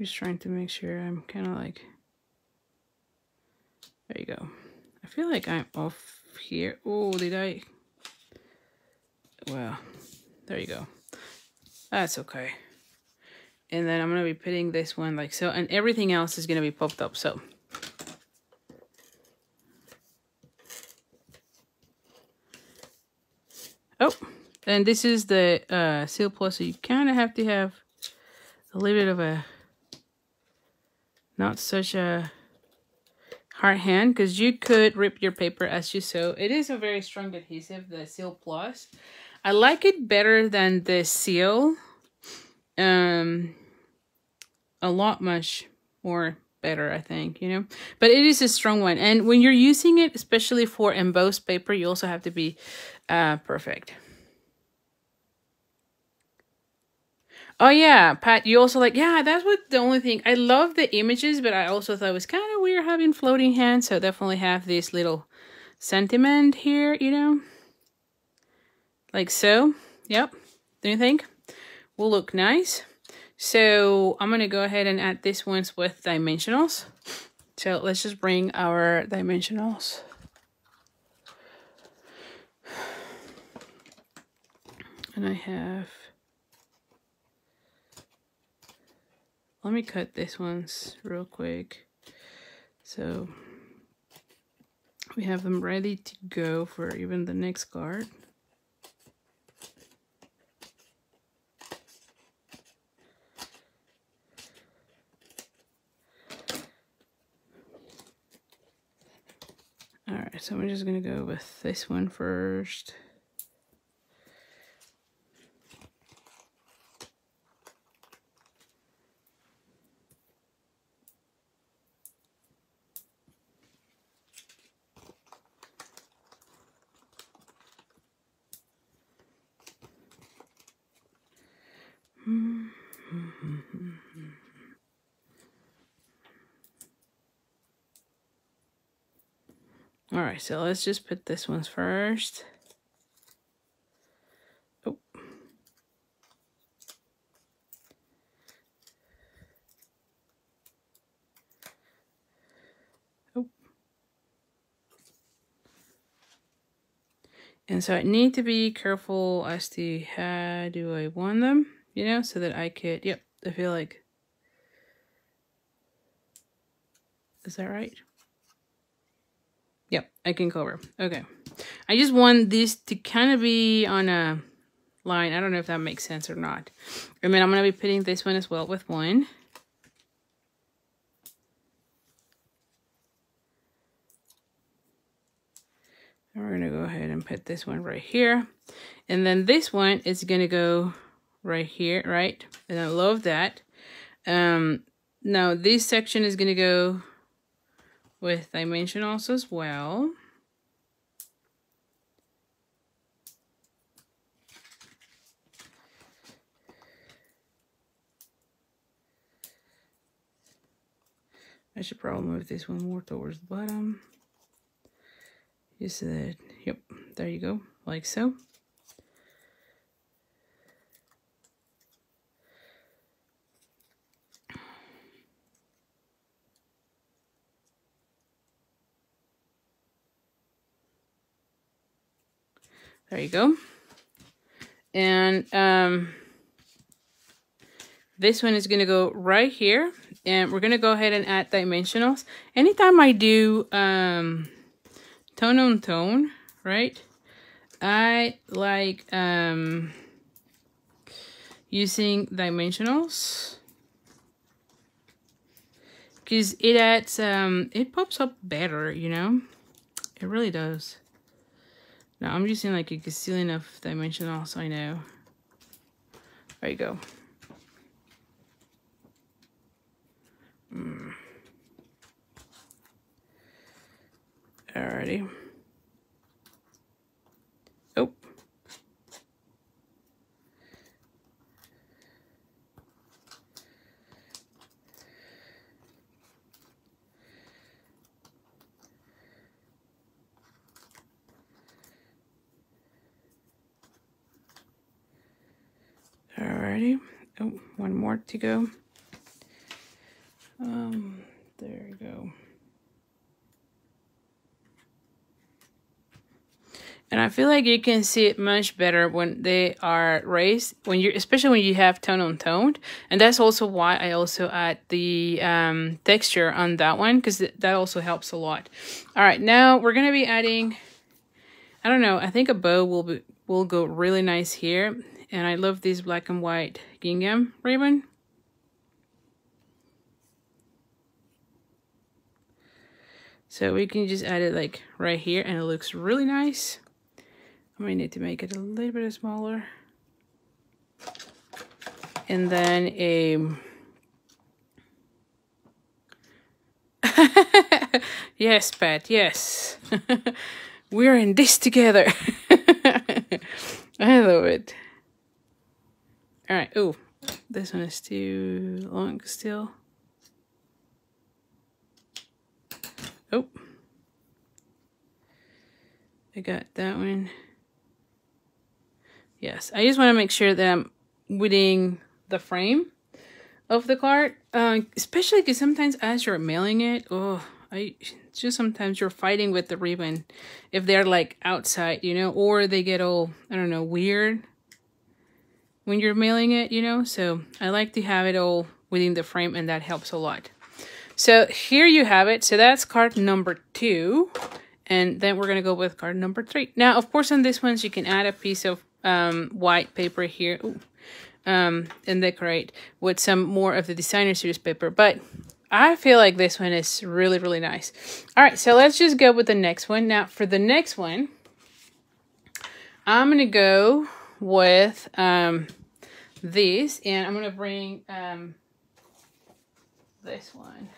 Just trying to make sure I'm kind of like. There you go. I feel like I'm off here. Oh, did I? Well, there you go. That's okay. And then I'm going to be putting this one like so. And everything else is going to be popped up. So. Oh, and this is the Seal Plus. So you kind of have to have a little bit of a, not such a hard hand, because you could rip your paper as you sew. It is a very strong adhesive, the Seal Plus. I like it better than the Seal. A lot much more better, I think, you know. But it is a strong one. And when you're using it, especially for embossed paper, you also have to be perfect. Oh yeah, Pat, you also like, yeah, that's what the only thing. I love the images, but I also thought it was kind of weird having floating hands. So definitely have this little sentiment here, you know. Like so. Yep. Don't you think? Will look nice. So I'm going to go ahead and add this ones with dimensionals. So let's just bring our dimensionals. And I have, let me cut this ones real quick. So we have them ready to go for even the next card. All right, so I'm just gonna go with this one first. All right, so let's just put this one's first. Oh. Oh. And so I need to be careful as to how do I want them, you know, so that I could, yep, I feel like, is that right? Yep, I can cover. Okay. I just want this to kind of be on a line. I don't know if that makes sense or not. And then I'm going to be putting this one as well with one. And we're going to go ahead and put this one right here. And then this one is going to go right here, right? And I love that. Now this section is going to go with dimensionals as well. I should probably move this one more towards the bottom. Just so that, yep, there you go, like so. There you go. And this one is going to go right here. And we're going to go ahead and add dimensionals. Anytime I do tone on tone, right? I like using dimensionals. Because it adds, it pops up better, you know? It really does. Now I'm using like a gazillion of dimensionals, I know. There you go. Alrighty. Alrighty. Oh, one more to go. There you go. And I feel like you can see it much better when they are raised, when you, especially when you have tone on toned. And that's also why I also add the texture on that one, because that also helps a lot. All right, now we're gonna be adding, I don't know, I think a bow will go really nice here. And I love this black and white gingham ribbon. So we can just add it like right here, and it looks really nice. I might need to make it a little bit smaller. And then yes, Pat, yes. We're in this together. I love it. All right, oh, this one is too long still. Oh, I got that one. Yes, I just want to make sure that I'm within the frame of the card, especially because sometimes as you're mailing it, sometimes you're fighting with the ribbon if they're like outside, you know, or they get all, I don't know, weird when you're mailing it, you know. So I like to have it all within the frame, and that helps a lot. So here you have it. So that's card number 2. And then we're going to go with card number 3. Now, of course, on this one, you can add a piece of white paper here. Ooh, and decorate with some more of the designer series paper. But I feel like this one is really, really nice. All right, so let's just go with the next one. Now, for the next one, I'm going to go with this. And I'm going to bring this one.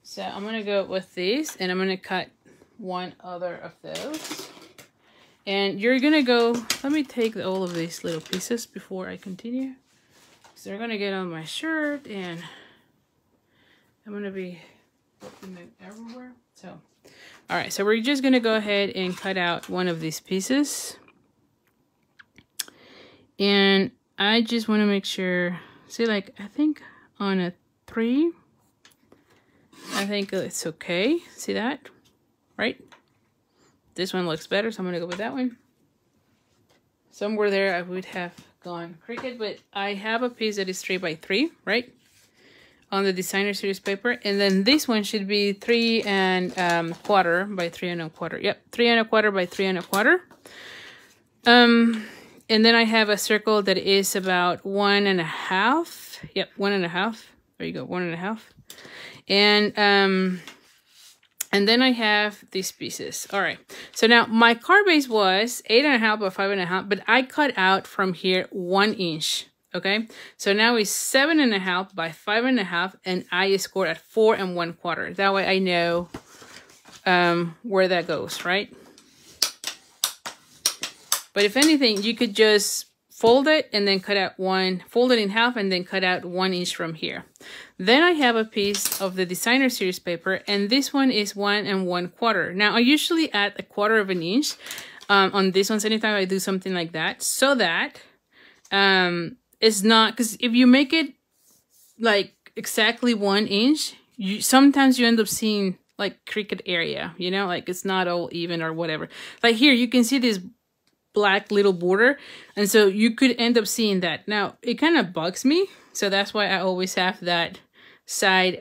So I'm going to go with this, and I'm going to cut one other of those. And you're going to go, let me take all of these little pieces before I continue. So they're going to get on my shirt, and I'm going to be putting them everywhere. So, all right, so we're just going to go ahead and cut out one of these pieces. And I just want to make sure, see, like, I think on a 3, I think it's okay. See that? Right? This one looks better, so I'm going to go with that one. Somewhere there I would have gone cricket, but I have a piece that is 3 by 3, right? On the designer series paper. And then this one should be 3 1/4 by 3 1/4. Yep, 3 1/4 by 3 1/4. And then I have a circle that is about 1 1/2. Yep, 1 1/2. There you go, 1 1/2. And then I have these pieces. All right. So now my card base was 8 1/2 by 5 1/2, but I cut out from here 1 inch. Okay. So now it's 7 1/2 by 5 1/2, and I scored at 4 1/4. That way I know where that goes, right? But if anything, you could just fold it and then cut out fold it in half and then cut out 1 inch from here. Then I have a piece of the designer series paper, and this one is 1 1/4. Now I usually add 1/4 of an inch on this one anytime I do something like that, so that it's not, because if you make it like exactly 1 inch, sometimes you end up seeing like cricket area, you know, like it's not all even or whatever. Like here you can see this black little border, and so you could end up seeing that. Now it kind of bugs me, so that's why I always have that side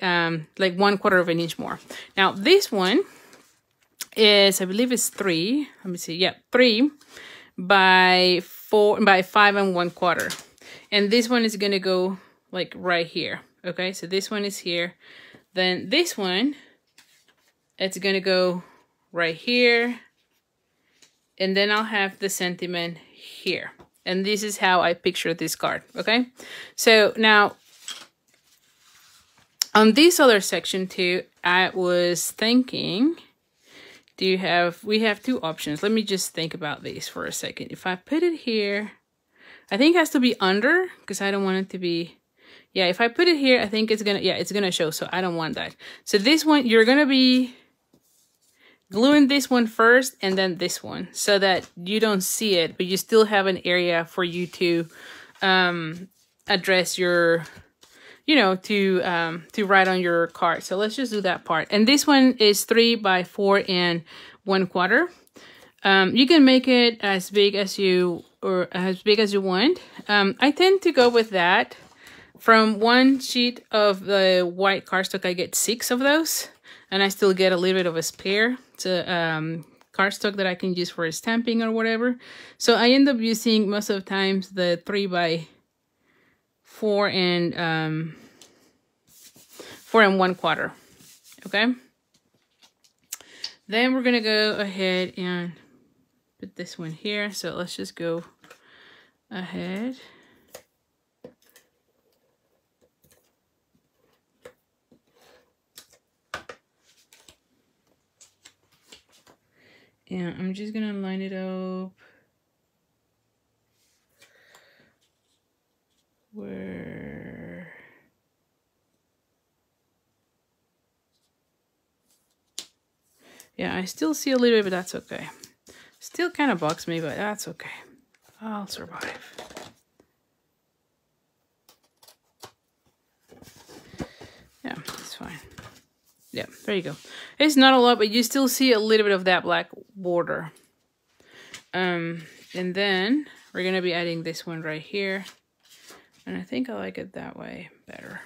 like 1/4 of an inch more. Now this one is, I believe it's 3, let me see, yeah, 3 by 5 1/4, and this one is gonna go like right here. Okay, so this one is here, then this one, it's gonna go right here, and then I'll have the sentiment here. And this is how I picture this card, okay? So now, on this other section too, I was thinking, we have 2 options. Let me just think about this for a second. If I put it here, I think it has to be under, because I don't want it to be, yeah, if I put it here, I think it's gonna, yeah, it's gonna show, so I don't want that. So this one, you're gonna be gluing this one first and then this one so that you don't see it, but you still have an area for you to address your, you know, to write on your card. So let's just do that part. And this one is 3 by 4 and 1/4. You can make it as big as you want. I tend to go with that. From one sheet of the white cardstock, I get 6 of those, and I still get a little bit of a spare to cardstock that I can use for stamping or whatever. So I end up using most of the times the 3 by 4 and 4 and 1/4. Okay. Then we're gonna go ahead and put this one here. So let's just go ahead. And I'm just gonna line it up where yeah, I still see a little bit, but that's okay. Still kind of bugs me, but that's okay. I'll survive. Yeah, it's fine. Yeah, there you go. It's not a lot, but you still see a little bit of that black border. And then we're gonna be adding this one right here. And I think I like it that way better.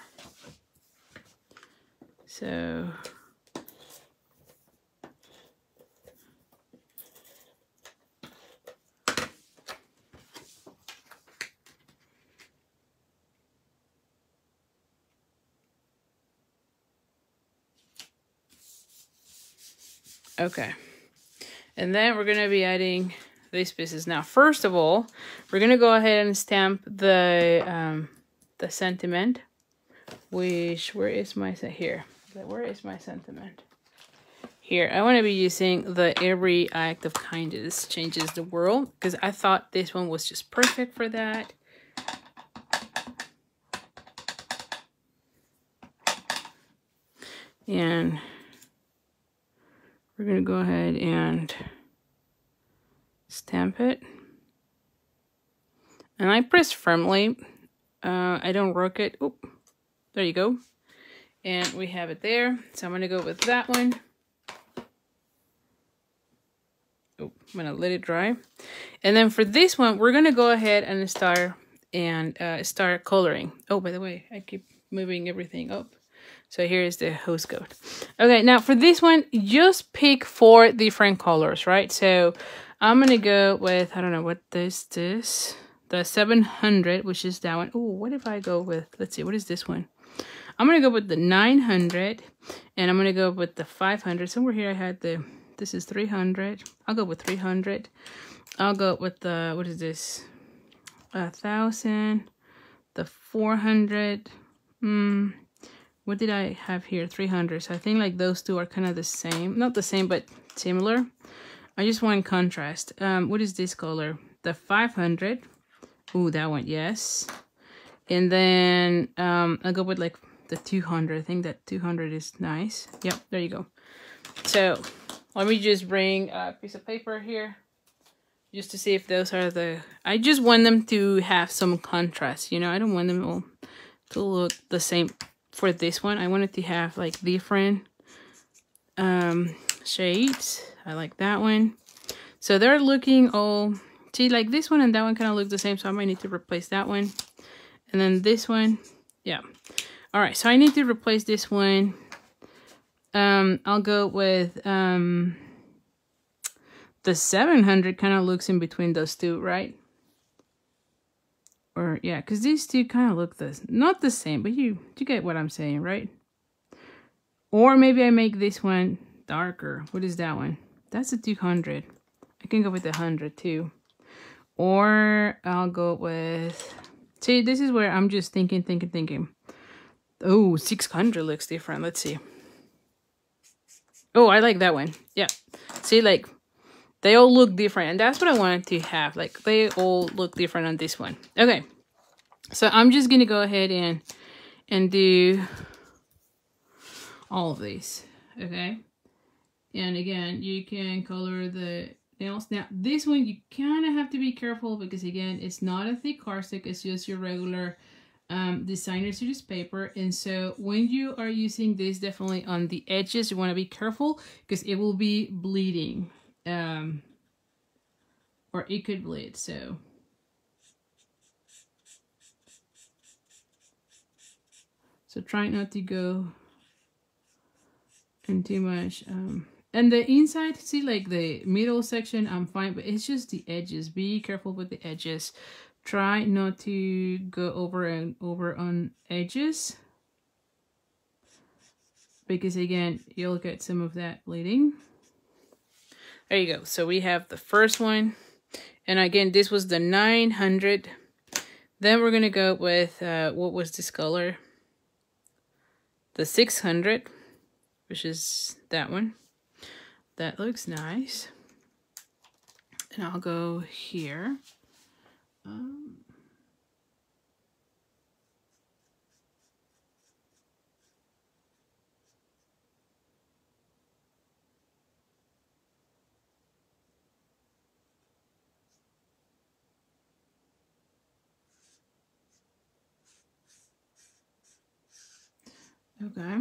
So okay, and then we're gonna be adding these pieces. Now, first of all, we're gonna go ahead and stamp the sentiment. Which, where is my sentiment? Here, I want to be using the every act of kindness changes the world, because I thought this one was just perfect for that. And we're gonna go ahead and stamp it. And I press firmly. I don't rock it. Oh, there you go. And we have it there. So I'm gonna go with that one. Oh, I'm gonna let it dry. And then for this one, we're gonna go ahead and start coloring. Oh, by the way, I keep moving everything up. So here's the hose code. Okay, now for this one, just pick 4 different colors, right? So I'm gonna go with, I don't know what this is. The 700, which is that one. Oh, what if I go with, let's see, what is this one? I'm gonna go with the 900, and I'm gonna go with the 500. Somewhere here I had this is 300. I'll go with 300. I'll go with the, what is this? 1,000, the 400. What did I have here? 300. So I think like those two are kind of the same. Not the same, but similar. I just want contrast. What is this color? The 500. Ooh, that one, yes. And then I'll go with like the 200. I think that 200 is nice. Yep, there you go. So let me just bring a piece of paper here just to see if those are the... I just want them to have some contrast, you know. I don't want them all to look the same. For this one, I wanted to have like different shades. I like that one. So they're looking all... See, like this one and that one kind of look the same, so I might need to replace that one. And then this one, yeah. All right, so I need to replace this one. I'll go with the 700 kind of looks in between those two, right? Or yeah, because these two kind of look not the same, but you get what I'm saying, right? Or maybe I make this one darker. What is that one? That's a 200. I can go with the 100 too. Or I'll go with... See, this is where I'm just thinking. Oh, 600 looks different. Let's see. Oh, I like that one. Yeah. See, like, they all look different. And that's what I wanted to have. Like, they all look different on this one. Okay. So I'm just going to go ahead and do all of these. Okay. And again, you can color the nails. Now, this one you kind of have to be careful because again, it's not a thick cardstock, it's just your regular designer series paper. And so when you are using this, definitely on the edges, you want to be careful because it will be bleeding. Or it could bleed, so. So try not to go in too much. And the inside, see, like the middle section, I'm fine, but it's just the edges. Be careful with the edges. Try not to go over and over on edges, because again, you'll get some of that bleeding. There you go. So we have the first one. And again, this was the 900. Then we're going to go with, what was this color? The 600, which is that one. That looks nice. And I'll go here. Okay.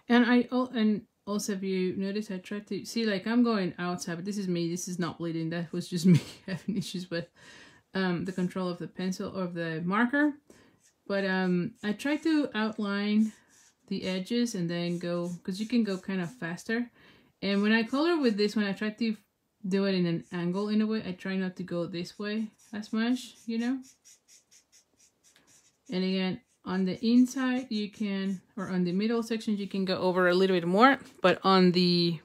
And also, if you notice, I tried to see, like, I'm going outside, but this is me. This is not bleeding. That was just me having issues with the control of the pencil or the marker. But I tried to outline the edges and then go, because you can go kind of faster. And when I color with this one, I try to do it in an angle in a way. I try not to go this way as much, you know. And again, on the inside, you can, or on the middle section, you can go over a little bit more, but on the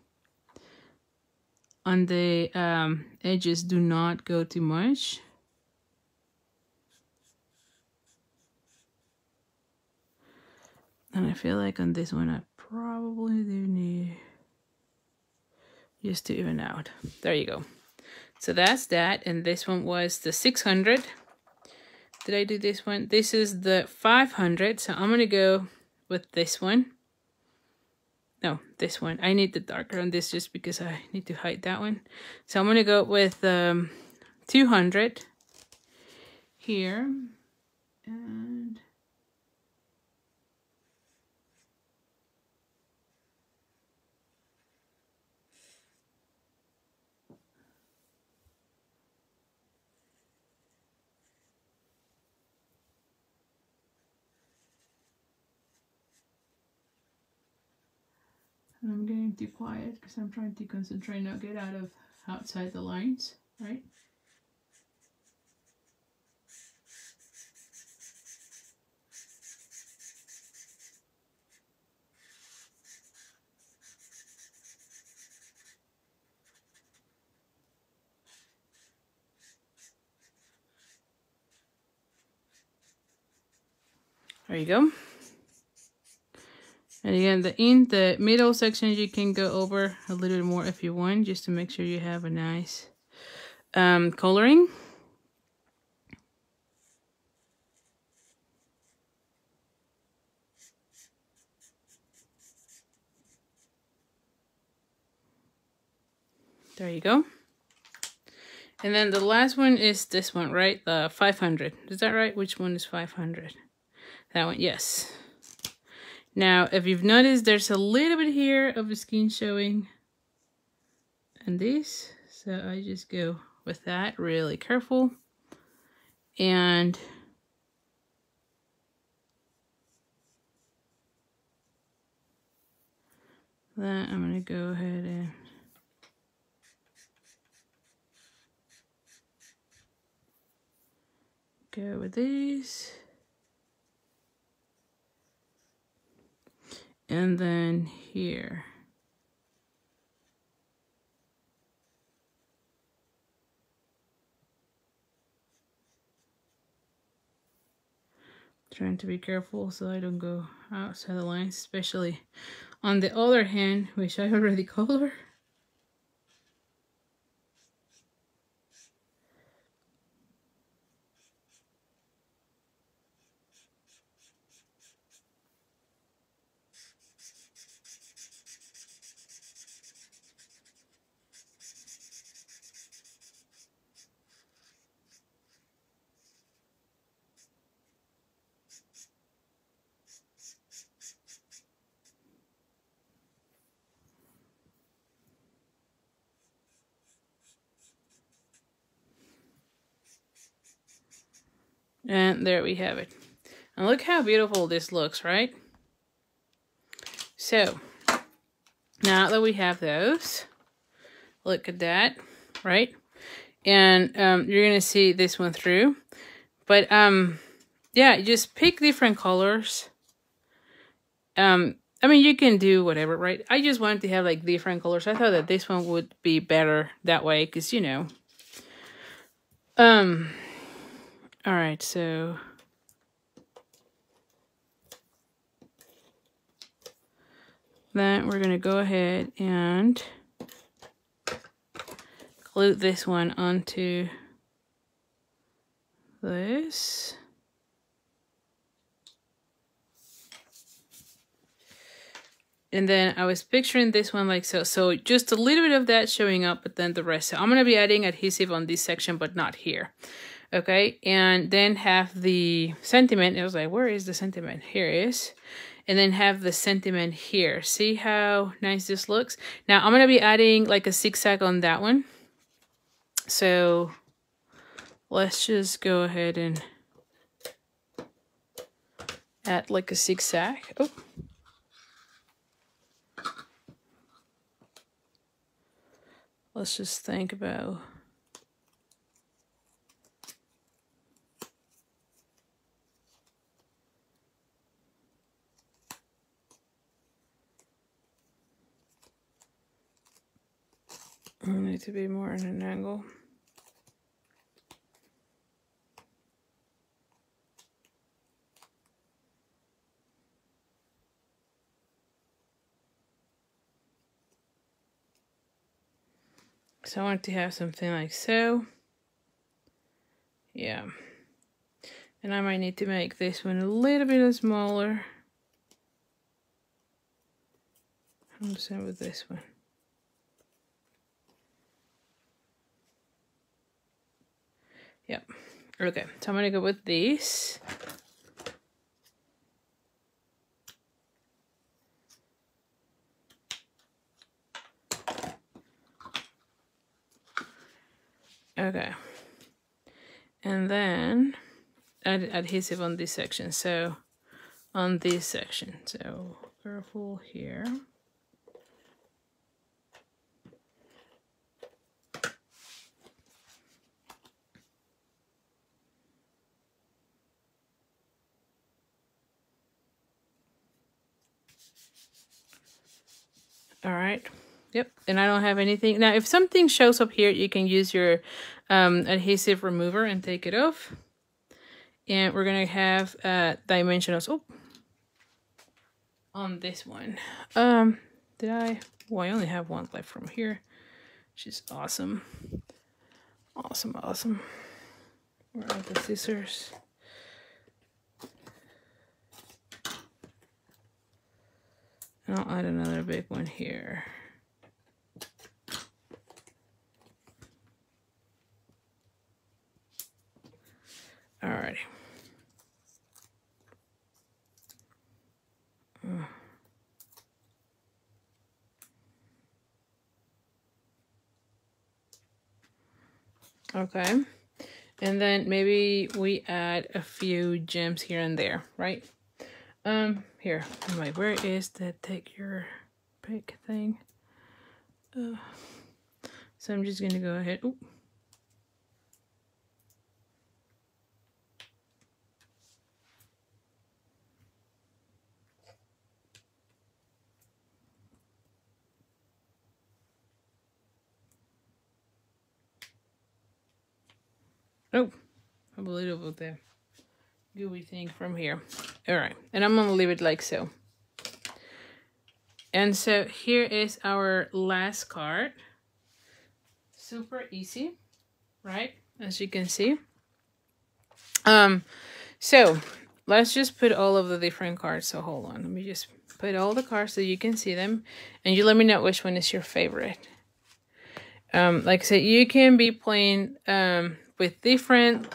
edges, do not go too much. And I feel like on this one, I probably do need just to even out. There you go. So that's that. And this one was the 600. Did I do this one? This is the 500. So I'm going to go with this one. No, this one. I need the darker on this just because I need to hide that one. So I'm going to go with 200 here. And I'm getting too quiet because I'm trying to concentrate, not get out of outside the lines, right? There you go. And again, in the middle section, you can go over a little bit more if you want, just to make sure you have a nice coloring. There you go. And then the last one is this one, right? The 500. Is that right? Which one is 500? That one, yes. Now, if you've noticed, there's a little bit here of the skin showing. And this. So I just go with that, really careful. And then I'm going to go ahead and go with these. And then here. Trying to be careful so I don't go outside the lines, especially on the other hand, which I already colored. And there we have it. And look how beautiful this looks, right? So, now that we have those, look at that, right? And you're going to see this one through. But, yeah, just pick different colors. I mean, you can do whatever, right? I just wanted to have, like, different colors. I thought that this one would be better that way, because, you know. Alright, so... then we're going to go ahead and glue this one onto this. And then I was picturing this one like so. So just a little bit of that showing up, but then the rest. So I'm going to be adding adhesive on this section, but not here. Okay, and then have the sentiment. It was like, where is the sentiment? Here it is. And then have the sentiment here. See how nice this looks? Now I'm going to be adding like a zigzag on that one. So let's just go ahead and add like a zigzag. Oh. Let's just think about... I need to be more in an angle. So I want to have something like so. Yeah. And I might need to make this one a little bit smaller. I'm the same with this one. Yep. Okay, so I'm gonna go with these. Okay. And then add adhesive on this section. So on this section. So careful here. All right. Yep. And I don't have anything. Now, if something shows up here, you can use your adhesive remover and take it off. And we're going to have dimensionals. Oh, on this one. Did I? Well, I only have one left from here, which is awesome. Awesome, awesome. Where are the scissors? And I'll add another big one here. Alrighty. Okay. And then maybe we add a few gems here and there, right? Here. I'm like, where is the take your pick thing? So I'm just gonna go ahead. Ooh. Oh, I believe about the gooey thing from here. All right, and I'm gonna leave it like so. And so here is our last card. Super easy, right? As you can see. So let's just put all of the different cards. So hold on, let me just put all the cards so you can see them, and you let me know which one is your favorite. Like I said, you can be playing with different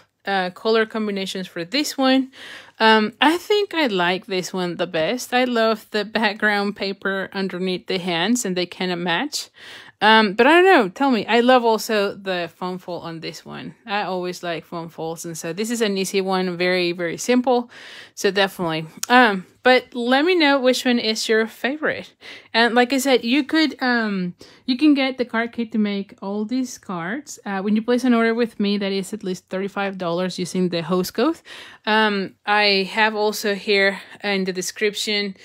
color combinations for this one. I think I like this one the best. I love the background paper underneath the hands, and they kind of match. But I don't know. Tell me. I love also the foam fold on this one. I always like foam folds, and so this is an easy one. Very, very simple. So definitely. But let me know which one is your favorite. And like I said, you could you can get the card kit to make all these cards. When you place an order with me, that is at least $35 using the host code. I have also here in the description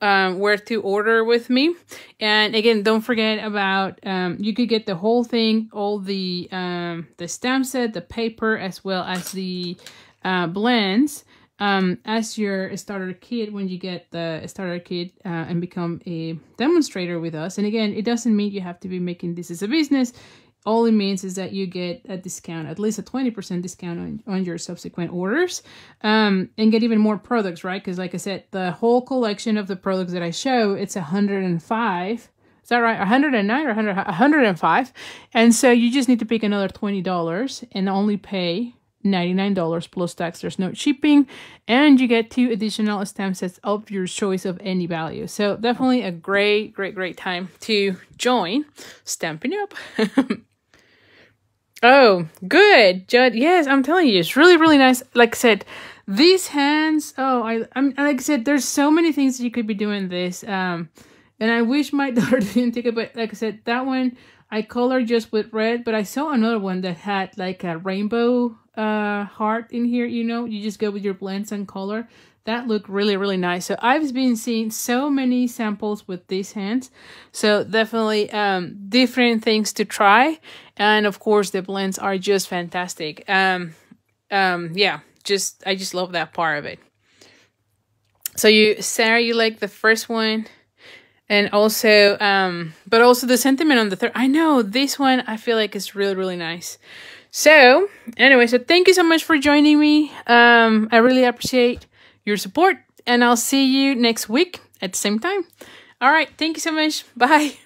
where to order with me. And again, don't forget about you could get the whole thing, all the stamp set, the paper, as well as the blends as your starter kit when you get the starter kit and become a demonstrator with us. And again, it doesn't mean you have to be making this as a business. All it means is that you get a discount, at least a 20% discount on your subsequent orders, and get even more products, right? Because like I said, the whole collection of the products that I show, it's 105. Is that right? 109 or 105. And so you just need to pick another $20 and only pay $99 plus tax. There's no shipping, and you get 2 additional stamp sets of your choice of any value. So definitely a great time to join Stampin' Up. Oh, good, Judd. Yes, I'm telling you, it's really nice. Like I said, these hands. Oh, I'm like I said, there's so many things you could be doing this. And I wish my daughter didn't take it, but like I said, that one I colored just with red. But I saw another one that had like a rainbow heart in here. You know, you just go with your blends and color. That looked really nice. So I've been seeing so many samples with these hands. So definitely different things to try. And of course the blends are just fantastic. Yeah, I just love that part of it. So Sarah, you like the first one. And also, but also the sentiment on the third. I know this one I feel like is really nice. So anyway, so thank you so much for joining me. I really appreciate your support, and I'll see you next week at the same time. All right, thank you so much. Bye.